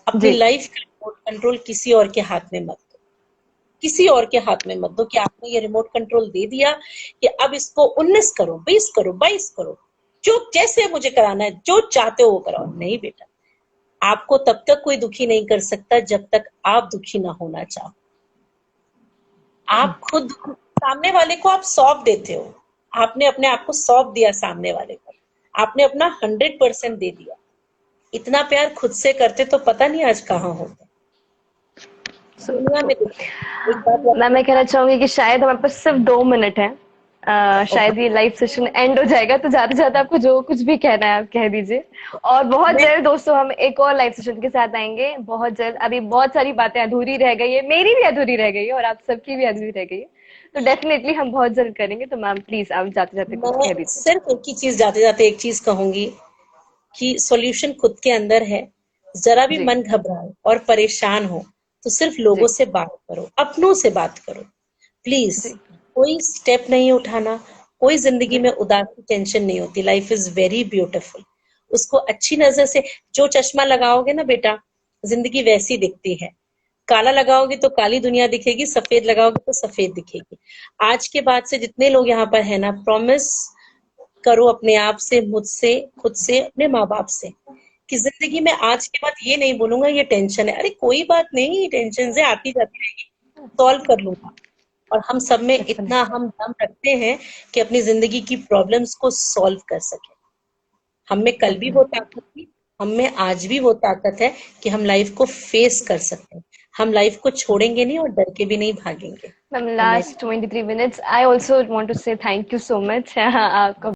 Speaker 2: अपनी
Speaker 3: जी।
Speaker 2: लाइफ का रिमोट कंट्रोल किसी और के हाथ में मत दो। किसी और के हाथ में मत दो कि आपने ये रिमोट कंट्रोल दे दिया कि अब इसको 19 करो, 20 करो, 22 करो, जो जैसे मुझे कराना है, जो चाहते हो वो कराओ। नहीं बेटा, आपको तब तक कोई दुखी नहीं कर सकता जब तक आप दुखी ना होना चाहो। आप खुद सामने वाले को आप सौंप देते हो, आपने अपने आप को सौंप दिया सामने वाले को, आपने अपना 100% दे दिया। इतना प्यार खुद से करते तो पता नहीं आज कहाँ होते।
Speaker 3: सो
Speaker 2: दुनिया
Speaker 3: ट्रू।
Speaker 2: में देखो, एक बात याद
Speaker 3: मैं कहना
Speaker 2: रखना।
Speaker 3: चाहूंगी कि शायद हमारे पास सिर्फ 2 मिनट है।
Speaker 2: ओके,
Speaker 3: शायद ये लाइव सेशन एंड हो जाएगा, तो ज्यादा से ज्यादा आपको जो कुछ भी कहना है आप कह दीजिए। और बहुत
Speaker 2: मैं
Speaker 3: जल्द दोस्तों हम एक और लाइव सेशन के साथ आएंगे, बहुत जल्द। अभी बहुत सारी बातें अधूरी रह गई है, मेरी भी अधूरी रह गई है और आप सबकी भी अधूरी रह गई है, तो डेफिनेटली हम बहुत जल्द करेंगे। तो मैम प्लीज आप जाते जाते कुछ
Speaker 2: मैं
Speaker 3: कह दीजिए।
Speaker 2: सिर्फ एक ही चीज, जाते जाते एक चीज कहूंगी कि सॉल्यूशन खुद के अंदर है। जरा भी
Speaker 3: जी।
Speaker 2: मन घबराए और परेशान हो तो सिर्फ लोगों
Speaker 3: जी।
Speaker 2: से बात करो, अपनों से बात करो प्लीज।
Speaker 3: जी।
Speaker 2: कोई स्टेप नहीं उठाना, कोई जिंदगी
Speaker 3: जी।
Speaker 2: में उदासी टेंशन नहीं होती। लाइफ इज वेरी ब्यूटीफुल, उसको अच्छी नजर से, जो चश्मा लगाओगे ना बेटा, जिंदगी वैसी दिखती है। काला लगाओगे तो काली दुनिया दिखेगी, सफेद लगाओगे तो सफेद दिखेगी। आज के बाद से जितने लोग यहाँ पर है ना, प्रॉमिस करो अपने आप से, मुझसे, खुद से, अपने माँ बाप से, कि जिंदगी में आज के बाद ये नहीं बोलूंगा ये टेंशन है, अरे कोई बात नहीं, टेंशन से आती जाती रहेगी, सॉल्व कर लूंगा। और हम सब में इतना
Speaker 3: डेफिनेटली।
Speaker 2: हम दम रखते हैं कि अपनी जिंदगी की प्रॉब्लम्स को सॉल्व कर सके। हम में कल भी वो
Speaker 3: डेफिनेटली।
Speaker 2: ताकत थी, हम में आज भी वो ताकत है कि हम लाइफ को फेस कर सकते हैं। हम लाइफ को छोड़ेंगे नहीं और डर के भी नहीं भागेंगे।
Speaker 3: Ma'am last 23 minutes, I also want to say thank you so much. आपका